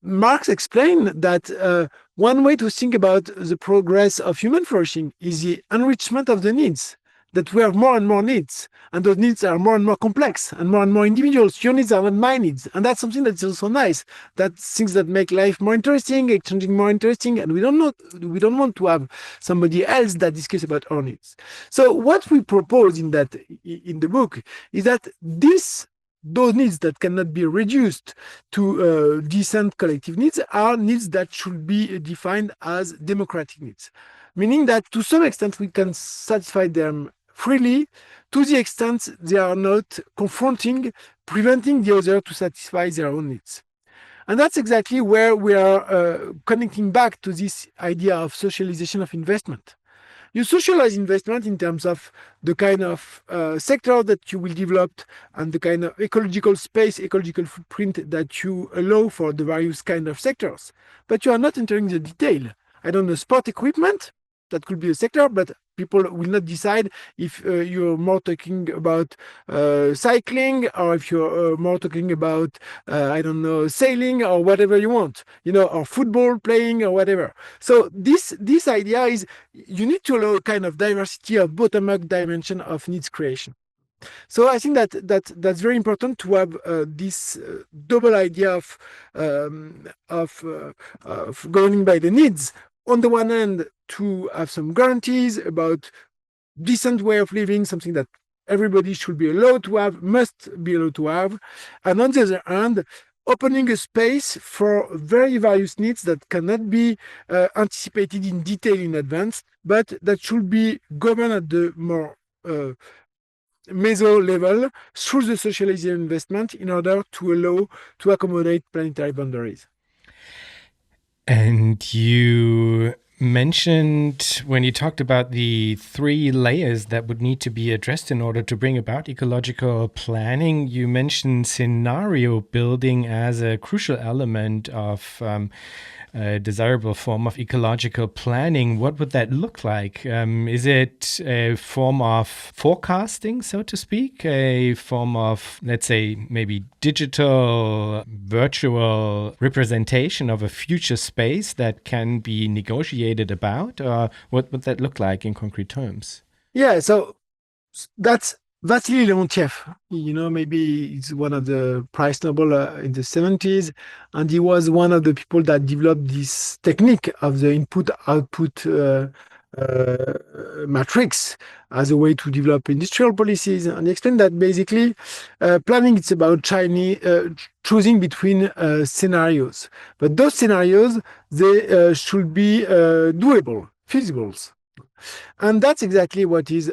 Speaker 2: Marx explained that one way to think about the progress of human flourishing is the enrichment of the needs, that we have more and more needs, and those needs are more and more complex and more individuals. Your needs are not my needs, and that's something that's also nice. That's things that make life more interesting, exchanging more interesting, and we don't want to have somebody else that discusses about our needs. So what we propose in the book is that those needs that cannot be reduced to decent collective needs are needs that should be defined as democratic needs, meaning that to some extent we can satisfy them freely, to the extent they are not preventing the other to satisfy their own needs. And that's exactly where we are connecting back to this idea of socialization of investment. You socialize investment in terms of the kind of sector that you will develop and the kind of ecological space, ecological footprint that you allow for the various kind of sectors. But you are not entering the detail. I don't know, sport equipment, that could be a sector, but people will not decide if you're more talking about cycling, or if you're more talking about, I don't know, sailing or whatever you want, or football playing or whatever. So this idea is you need to allow a kind of diversity of bottom-up dimension of needs creation. So I think that's very important to have this double idea of governing by the needs. On the one hand, to have some guarantees about decent way of living, something that everybody should be allowed to have, must be allowed to have. And on the other hand, opening a space for very various needs that cannot be anticipated in detail in advance, but that should be governed at the more meso level through the socialist investment in order to allow to accommodate planetary boundaries.
Speaker 1: And you mentioned, when you talked about the 3 layers that would need to be addressed in order to bring about ecological planning, you mentioned scenario building as a crucial element of a desirable form of ecological planning. What would that look like? Is it a form of forecasting, so to speak? A form of, let's say, maybe digital, virtual representation of a future space that can be negotiated about? Or what would that look like in concrete terms?
Speaker 2: Yeah, so that's Vasily Leontiev. Maybe he's one of the Prize Nobel in the 70s, and he was one of the people that developed this technique of the input-output matrix as a way to develop industrial policies. And he explained that basically planning is about choosing between scenarios. But those scenarios, they should be doable, feasible. And that's exactly what is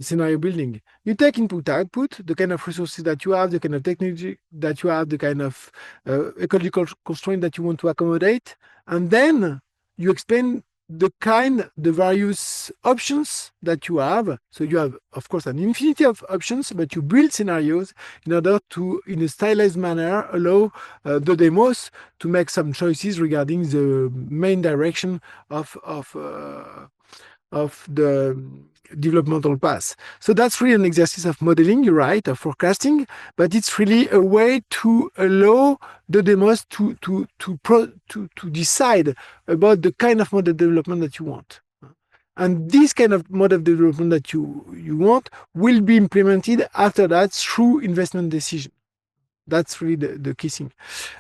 Speaker 2: scenario building. You take input output, the kind of resources that you have, the kind of technology that you have, the kind of ecological constraint that you want to accommodate, and then you explain the various options that you have. So you have, of course, an infinity of options, but you build scenarios in order to, in a stylized manner, allow the demos to make some choices regarding the main direction of the developmental path. So that's really an exercise of modeling, you're right, of forecasting, but it's really a way to allow the demos to decide about the kind of model development that you want. And this kind of model development that you want will be implemented after that through investment decision. That's really the key thing.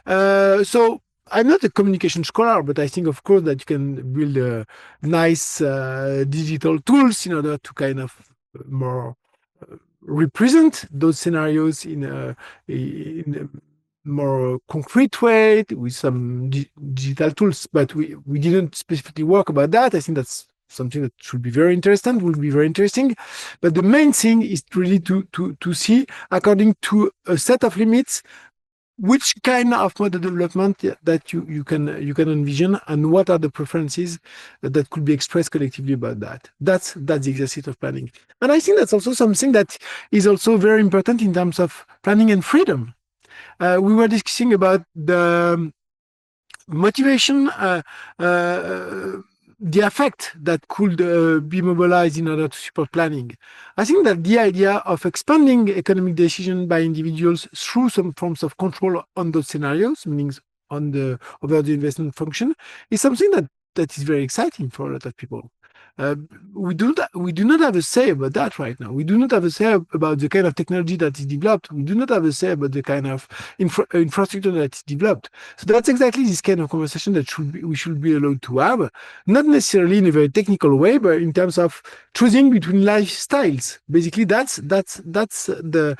Speaker 2: So I'm not a communication scholar, but I think, of course, that you can build nice digital tools in order to kind of more represent those scenarios in a more concrete way with some digital tools. But we didn't specifically work about that. I think that's something that should be very interesting, will be very interesting. But the main thing is really to see, according to a set of limits, which kind of model development that you can envision, and what are the preferences that could be expressed collectively about that. That's the exercise of planning. And I think that's also something that is also very important in terms of planning and freedom. We were discussing about the motivation, the effect that could be mobilized in order to support planning. I think that the idea of expanding economic decision by individuals through some forms of control on those scenarios, meaning over the investment function, is something that is very exciting for a lot of people. We do not have a say about that right now. We do not have a say about the kind of technology that is developed. We do not have a say about the kind of infrastructure that is developed. So that's exactly this kind of conversation that we should be allowed to have, not necessarily in a very technical way, but in terms of choosing between lifestyles. Basically, that's the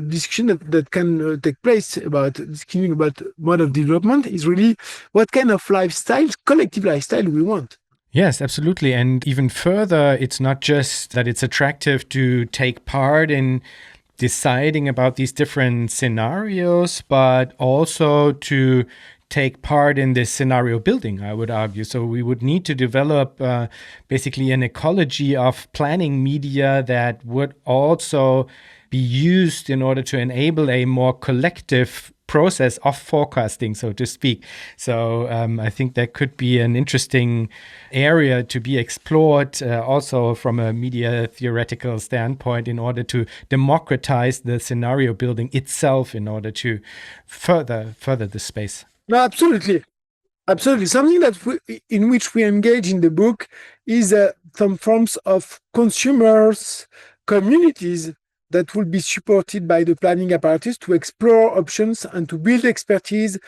Speaker 2: discussion that can take place about discussing about mode of development is really what kind of lifestyles, collective lifestyle we want.
Speaker 1: Yes, absolutely. And even further, it's not just that it's attractive to take part in deciding about these different scenarios, but also to take part in this scenario building, I would argue. So we would need to develop basically an ecology of planning media that would also be used in order to enable a more collective process of forecasting, so to speak. So I think that could be an interesting area to be explored, also from a media theoretical standpoint, in order to democratize the scenario building itself, in order to further the space.
Speaker 2: No, absolutely. Absolutely. Something that in which we engage in the book is some forms of consumers, communities that will be supported by the planning apparatus to explore options and to build expertise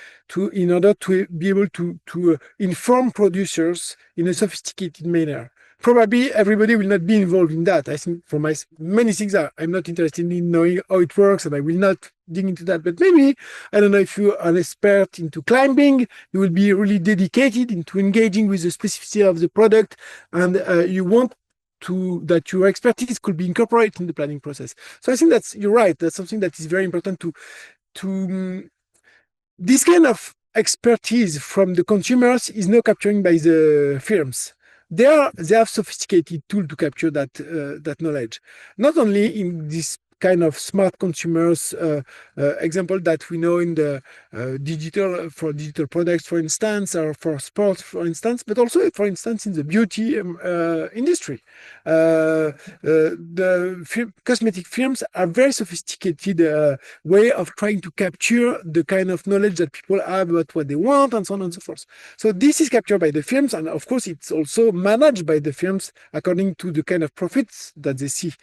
Speaker 2: in order to be able to inform producers in a sophisticated manner. Probably everybody will not be involved in that. I think for many things, I'm not interested in knowing how it works, and I will not dig into that. But maybe, I don't know, if you're an expert into climbing, you will be really dedicated into engaging with the specificity of the product, and you want that your expertise could be incorporated in the planning process. So I think you're right. That's something that is very important to this kind of expertise from the consumers is not captured by the firms. They have sophisticated tool to capture that knowledge. Not only in this kind of smart consumers example that we know in the digital products, for instance, or for sports, for instance, but also, for instance, in the beauty industry. The cosmetic firms are very sophisticated way of trying to capture the kind of knowledge that people have about what they want, and so on and so forth. So this is captured by the firms, and of course, it's also managed by the firms according to the kind of profits that they see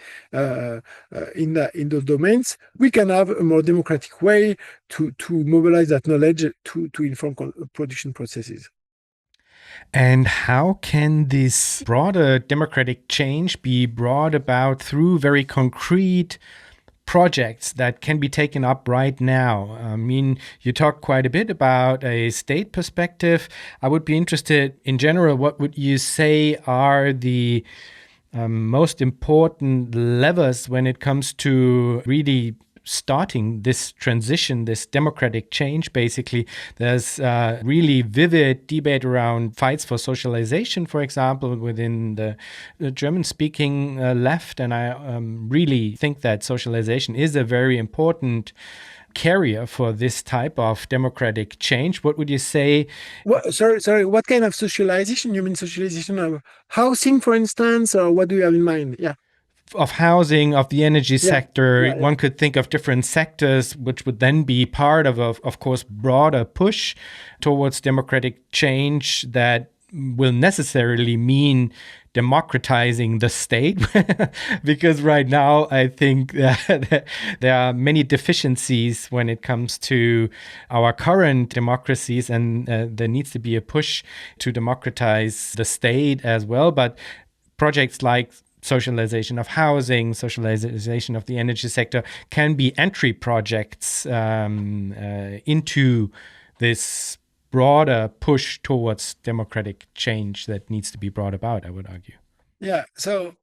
Speaker 2: in those domains. We can have a more democratic way to mobilize that knowledge to inform production processes.
Speaker 1: And how can this broader democratic change be brought about through very concrete projects that can be taken up right now? I mean, you talk quite a bit about a state perspective. I would be interested in general, what would you say are the most important levers when it comes to really starting this transition, this democratic change? Basically, there's really vivid debate around fights for socialization, for example, within the German-speaking left. And I really think that socialization is a very important carrier for this type of democratic change. What would you say?
Speaker 2: Sorry, what kind of socialization? You mean socialization of housing, for instance, or what do you have in mind? Yeah.
Speaker 1: Of housing, of the energy sector. One could think of different sectors, which would then be part of course, broader push towards democratic change that will necessarily mean democratizing the state. Because right now, I think that there are many deficiencies when it comes to our current democracies, and there needs to be a push to democratize the state as well. But projects like socialization of housing, socialization of the energy sector can be entry projects into this broader push towards democratic change that needs to be brought about, I would argue.
Speaker 2: Yeah, so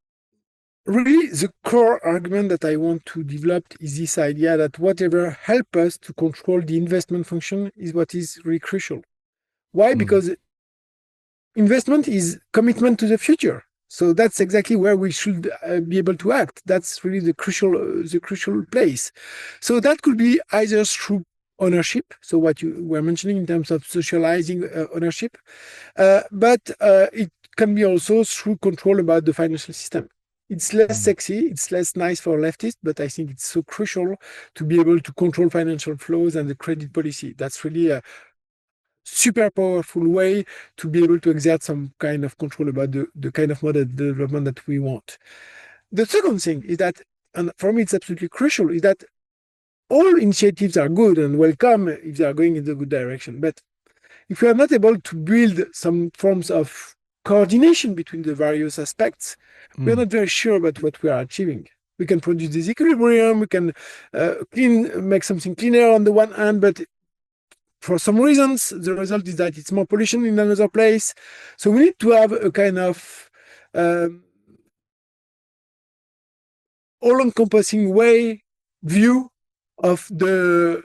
Speaker 2: really the core argument that I want to develop is this idea that whatever helps us to control the investment function is what is really crucial. Why? Because investment is commitment to the future. So that's exactly where we should be able to act. That's really the crucial place. So that could be either through ownership, so what you were mentioning in terms of socializing ownership, but it can be also through control about the financial system. It's less sexy, it's less nice for leftists, but I think it's so crucial to be able to control financial flows and the credit policy. That's really a super powerful way to be able to exert some kind of control about the kind of model development that we want. The second thing is that, and for me it's absolutely crucial, is that all initiatives are good and welcome if they are going in the good direction. But if we are not able to build some forms of coordination between the various aspects, we are not very sure about what we are achieving. We can produce this equilibrium, we can make something cleaner on the one hand, but for some reasons, the result is that it's more pollution in another place. So we need to have a kind of all-encompassing view of the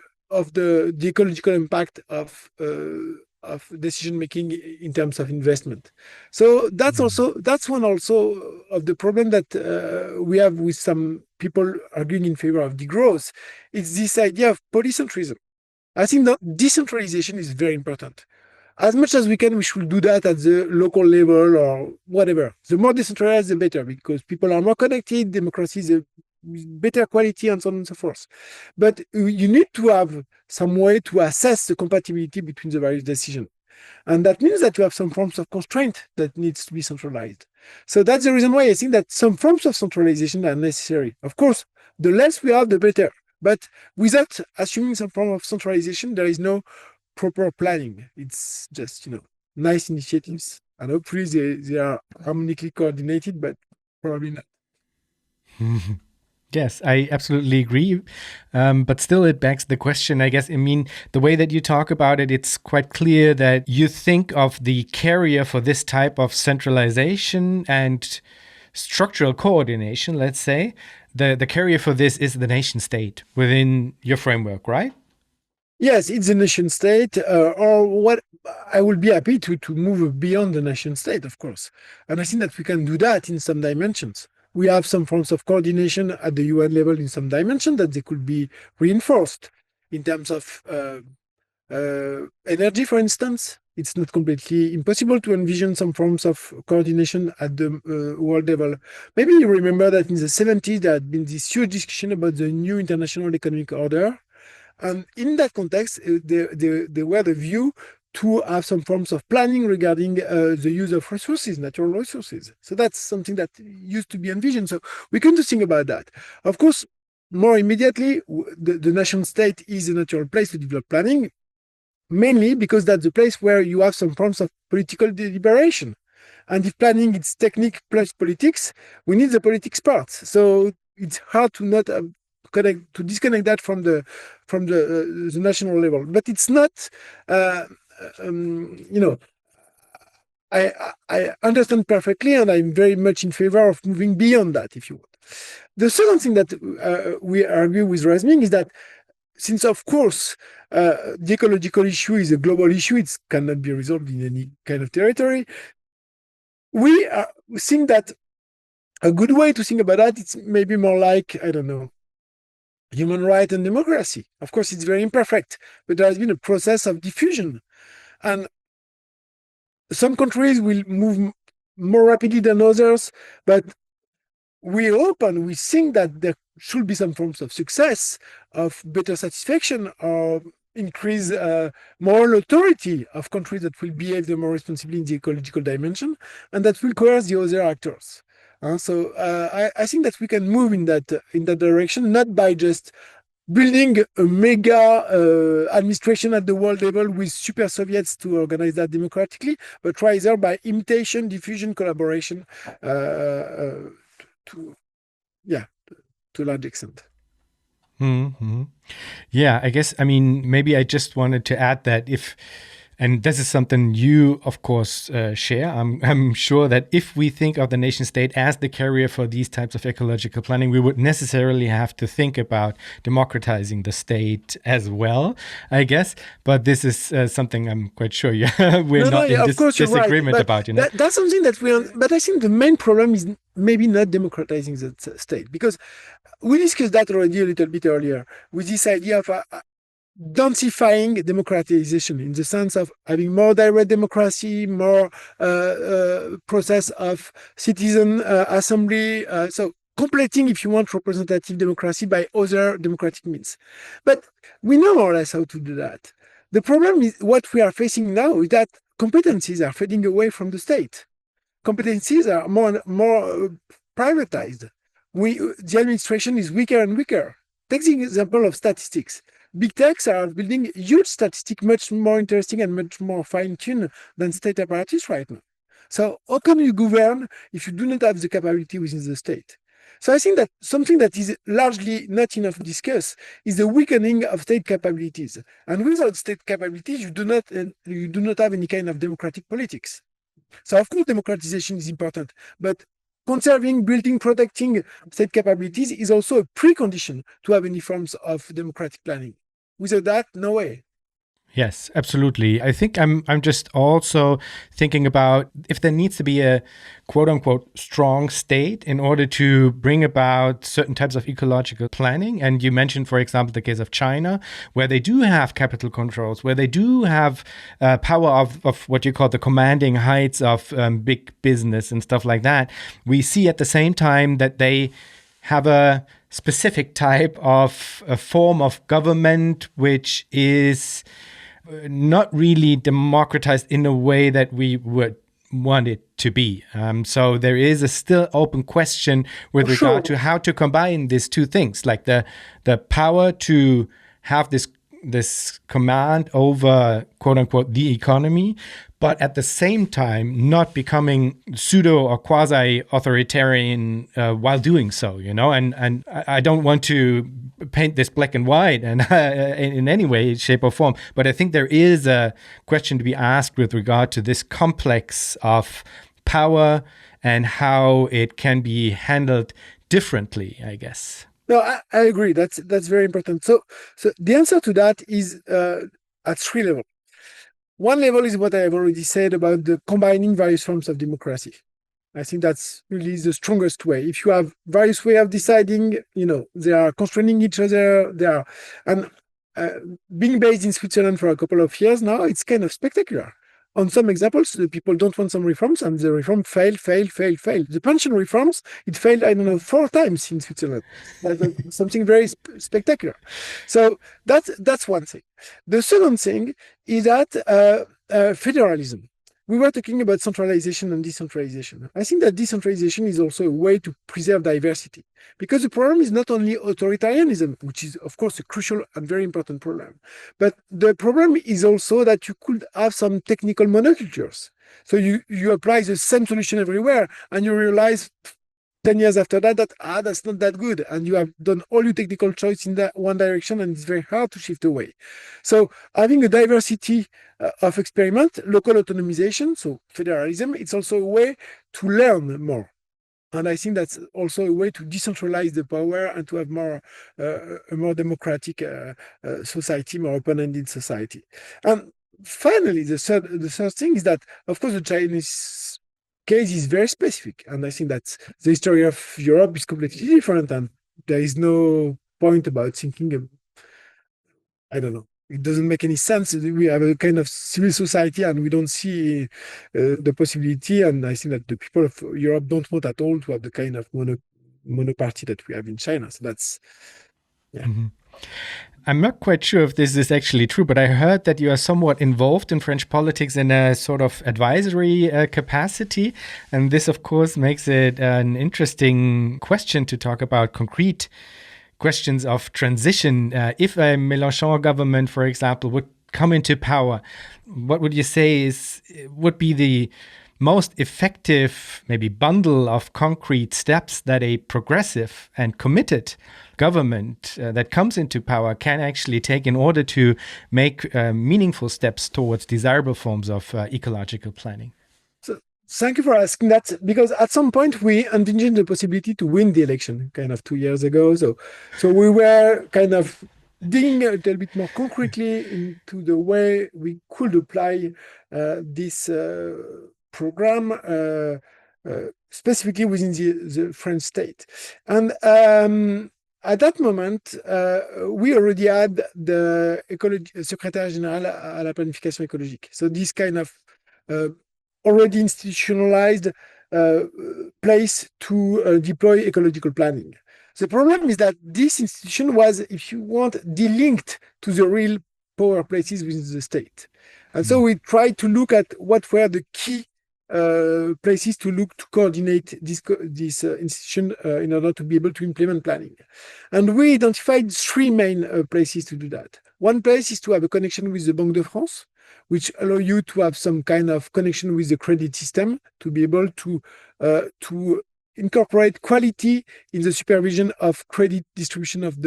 Speaker 2: ecological impact of decision making in terms of investment. So that's one of the problem that we have with some people arguing in favor of degrowth. It's this idea of polycentrism. I think that decentralization is very important. As much as we can, we should do that at the local level or whatever. The more decentralized, the better, because people are more connected, democracy is a better quality, and so on and so forth. But you need to have some way to assess the compatibility between the various decisions. And that means that you have some forms of constraint that needs to be centralized. So that's the reason why I think that some forms of centralization are necessary. Of course, the less we have, the better. But without assuming some form of centralization, there is no proper planning. It's just, nice initiatives. And hopefully they are harmonically coordinated, but probably not.
Speaker 1: Yes, I absolutely agree. But still, it begs the question, I guess. I mean, the way that you talk about it, it's quite clear that you think of the carrier for this type of centralization and structural coordination, let's say. The carrier for this is the nation state within your framework, right?
Speaker 2: Yes, it's a nation state, or what I will be happy to move beyond the nation state, of course. And I think that we can do that in some dimensions. We have some forms of coordination at the UN level in some dimension that they could be reinforced in terms of energy, for instance. It's not completely impossible to envision some forms of coordination at the world level. Maybe you remember that in the 70s, there had been this huge discussion about the new international economic order. And in that context, there were the view to have some forms of planning regarding the use of resources, natural resources. So that's something that used to be envisioned. So we can do think about that. Of course, more immediately, the nation state is a natural place to develop planning, mainly because that's the place where you have some forms of political deliberation. And if planning is technique plus politics, we need the politics part. So it's hard to not disconnect that from the national level. But it's not, I understand perfectly, and I'm very much in favor of moving beyond that, if you want. The second thing that we argue with Rasming is that since, of course, the ecological issue is a global issue, it cannot be resolved in any kind of territory. We think that a good way to think about that, it's maybe more like, I don't know, human rights and democracy. Of course, it's very imperfect, but there has been a process of diffusion. And some countries will move more rapidly than others, but we hope and we think that there should be some forms of success, of better satisfaction, or increase moral authority of countries that will behave more responsibly in the ecological dimension, and that will coerce the other actors. So I think that we can move in that direction, not by just building a mega administration at the world level with super Soviets to organize that democratically, but rather by imitation, diffusion, collaboration, to a large extent.
Speaker 1: Mm-hmm. Yeah, I guess, I mean, maybe I just wanted to add that and this is something you, of course, share. I'm sure that if we think of the nation state as the carrier for these types of ecological planning, we would necessarily have to think about democratizing the state as well, I guess. But this is something I'm quite sure we're not in disagreement about.
Speaker 2: That's something that but I think the main problem is maybe not democratizing the state, because we discussed that already a little bit earlier with this idea of densifying democratization in the sense of having more direct democracy, more process of citizen assembly. So completing, if you want, representative democracy by other democratic means. But we know more or less how to do that. The problem is what we are facing now is that competencies are fading away from the state. Competencies are more privatized. The administration is weaker and weaker. Take the example of statistics. Big techs are building huge statistics, much more interesting and much more fine-tuned than state apparatus right now. So how can you govern if you do not have the capability within the state? So I think that something that is largely not enough discussed is the weakening of state capabilities. And without state capabilities, you do not have any kind of democratic politics. So of course, democratization is important, but conserving, building, protecting state capabilities is also a precondition to have any forms of democratic planning. Without that, no way.
Speaker 1: Yes, absolutely. I think I'm just also thinking about if there needs to be a quote unquote strong state in order to bring about certain types of ecological planning. And you mentioned, for example, the case of China, where they do have capital controls, where they do have power of what you call the commanding heights of big business and stuff like that. We see at the same time that they have a specific type of a form of government which is not really democratized in a way that we would want it to be. So there is a still open question with regard to how to combine these two things, like the power to have this command over, quote unquote, the economy, but at the same time not becoming pseudo or quasi authoritarian while doing so, and I don't want to paint this black and white and in any way, shape or form, but I think there is a question to be asked with regard to this complex of power and how it can be handled differently, I guess.
Speaker 2: No, I agree. That's very important. So the answer to that is at three levels. One level is what I have already said about the combining various forms of democracy. I think that's really the strongest way. If you have various ways of deciding, they are constraining each other. And being based in Switzerland for a couple of years now, it's kind of spectacular. On some examples, the people don't want some reforms, and the reform failed. The pension reforms, it failed, 4 times in Switzerland. That's something very spectacular. So that's one thing. The second thing is that federalism. We were talking about centralization and decentralization. I think that decentralization is also a way to preserve diversity, because the problem is not only authoritarianism, which is, of course, a crucial and very important problem, but the problem is also that you could have some technical monocultures. So you apply the same solution everywhere, and you realize 10 years after that that's not that good, and you have done all your technical choice in that one direction, and it's very hard to shift away. So having a diversity of experiment, local autonomization, so federalism, it's also a way to learn more. And I think that's also a way to decentralize the power and to have a more democratic society, more open-ended society. And finally, the third thing is that, of course, the Chinese case is very specific. And I think that the history of Europe is completely different. And there is no point about thinking, I don't know. It doesn't make any sense. We have a kind of civil society and we don't see the possibility. And I think that the people of Europe don't want at all to have the kind of monoparty that we have in China. So that's, yeah.
Speaker 1: Mm-hmm. I'm not quite sure if this is actually true, but I heard that you are somewhat involved in French politics in a sort of advisory capacity. And this, of course, makes it an interesting question to talk about concrete questions of transition. If a Mélenchon government, for example, would come into power, what would you say would be the most effective, maybe bundle of concrete steps that a progressive and committed government that comes into power can actually take in order to make meaningful steps towards desirable forms of ecological planning?
Speaker 2: So thank you for asking that, because at some point we envisioned the possibility to win the election kind of 2 years ago. So we were kind of digging a little bit more concretely into the way we could apply this program specifically within the French state. And at that moment, we already had the Secrétaire Général à la Planification écologique. So this kind of already institutionalized place to deploy ecological planning. The problem is that this institution was, if you want, delinked to the real power places within the state. And so we tried to look at what were the key places to look to coordinate this institution in order to be able to implement planning. And we identified 3 main places to do that. One place is to have a connection with the Banque de France, which allow you to have some kind of connection with the credit system to be able to incorporate quality in the supervision of credit distribution of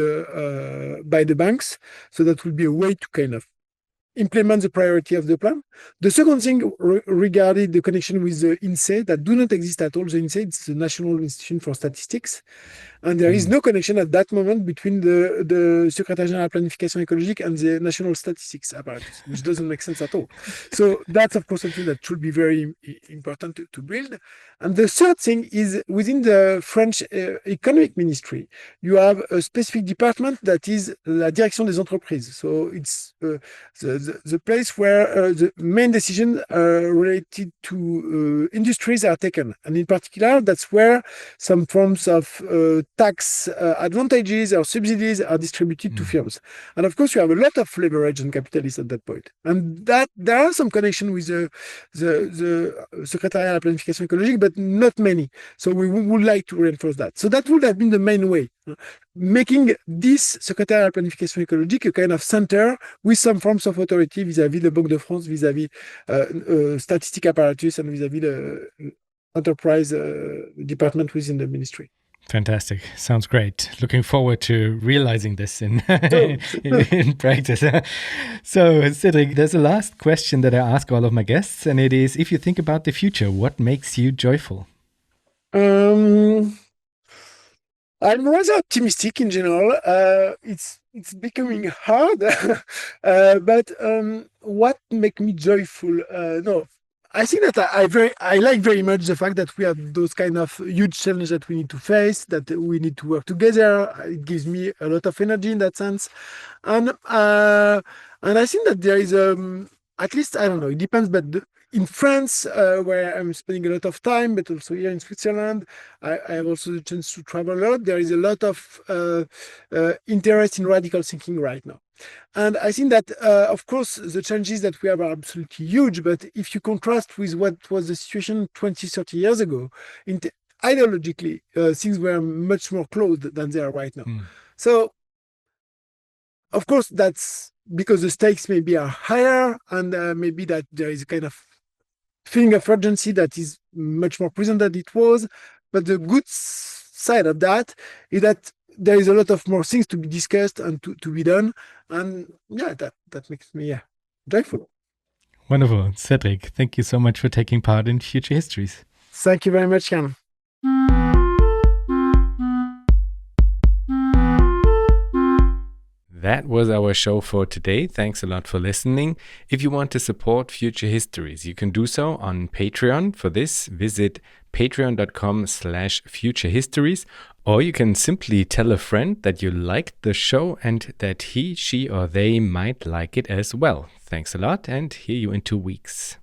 Speaker 2: by the banks. So that will be a way to kind of implement the priority of the plan. The second thing regarding the connection with the INSEE that do not exist at all. The INSEE, it's the National Institute for Statistics. And there is no connection at that moment between the Secretary General Planification écologique and the National Statistics apparatus, which doesn't make sense at all. So that's, of course, something that should be very important to build. And the third thing is within the French Economic Ministry, you have a specific department that is la direction des entreprises. So it's the place where the main decisions related to industries are taken. And in particular, that's where some forms of tax advantages or subsidies are distributed to firms. And of course, you have a lot of leverage on capitalists at that point. And that there are some connection with the Secretariat à la Planification écologique, but not many. So we would like to reinforce that. So that would have been the main way, making this Secretariat à la Planification écologique a kind of center with some forms of authority vis-à-vis the Banque de France, vis-à-vis statistic apparatus, and vis-à-vis the enterprise department within the ministry.
Speaker 1: Fantastic. Sounds great. Looking forward to realizing this in practice. So, Cédric, there's a last question that I ask all of my guests, and it is, if you think about the future, what makes you joyful?
Speaker 2: I'm rather optimistic in general. It's becoming hard, but what makes me joyful? No. I think that I like very much the fact that we have those kind of huge challenges that we need to face, that we need to work together. It gives me a lot of energy in that sense. And I think that there is, at least, I don't know, it depends, but in France, where I'm spending a lot of time, but also here in Switzerland, I have also the chance to travel a lot. There is a lot of interest in radical thinking right now. And I think that, of course, the challenges that we have are absolutely huge. But if you contrast with what was the situation 20, 30 years ago, ideologically, things were much more closed than they are right now. So, of course, that's because the stakes maybe are higher, and maybe that there is a kind of feeling of urgency that is much more present than it was. But the good side of that is that there is a lot of more things to be discussed and to be done. And yeah, that makes me joyful.
Speaker 1: Wonderful. Cédric, thank you so much for taking part in Future Histories.
Speaker 2: Thank you very much, Jan.
Speaker 1: That was our show for today. Thanks a lot for listening. If you want to support Future Histories, you can do so on Patreon. For this, visit patreon.com/futurehistories, or you can simply tell a friend that you liked the show and that he, she, or they might like it as well. Thanks a lot, and hear you in 2 weeks.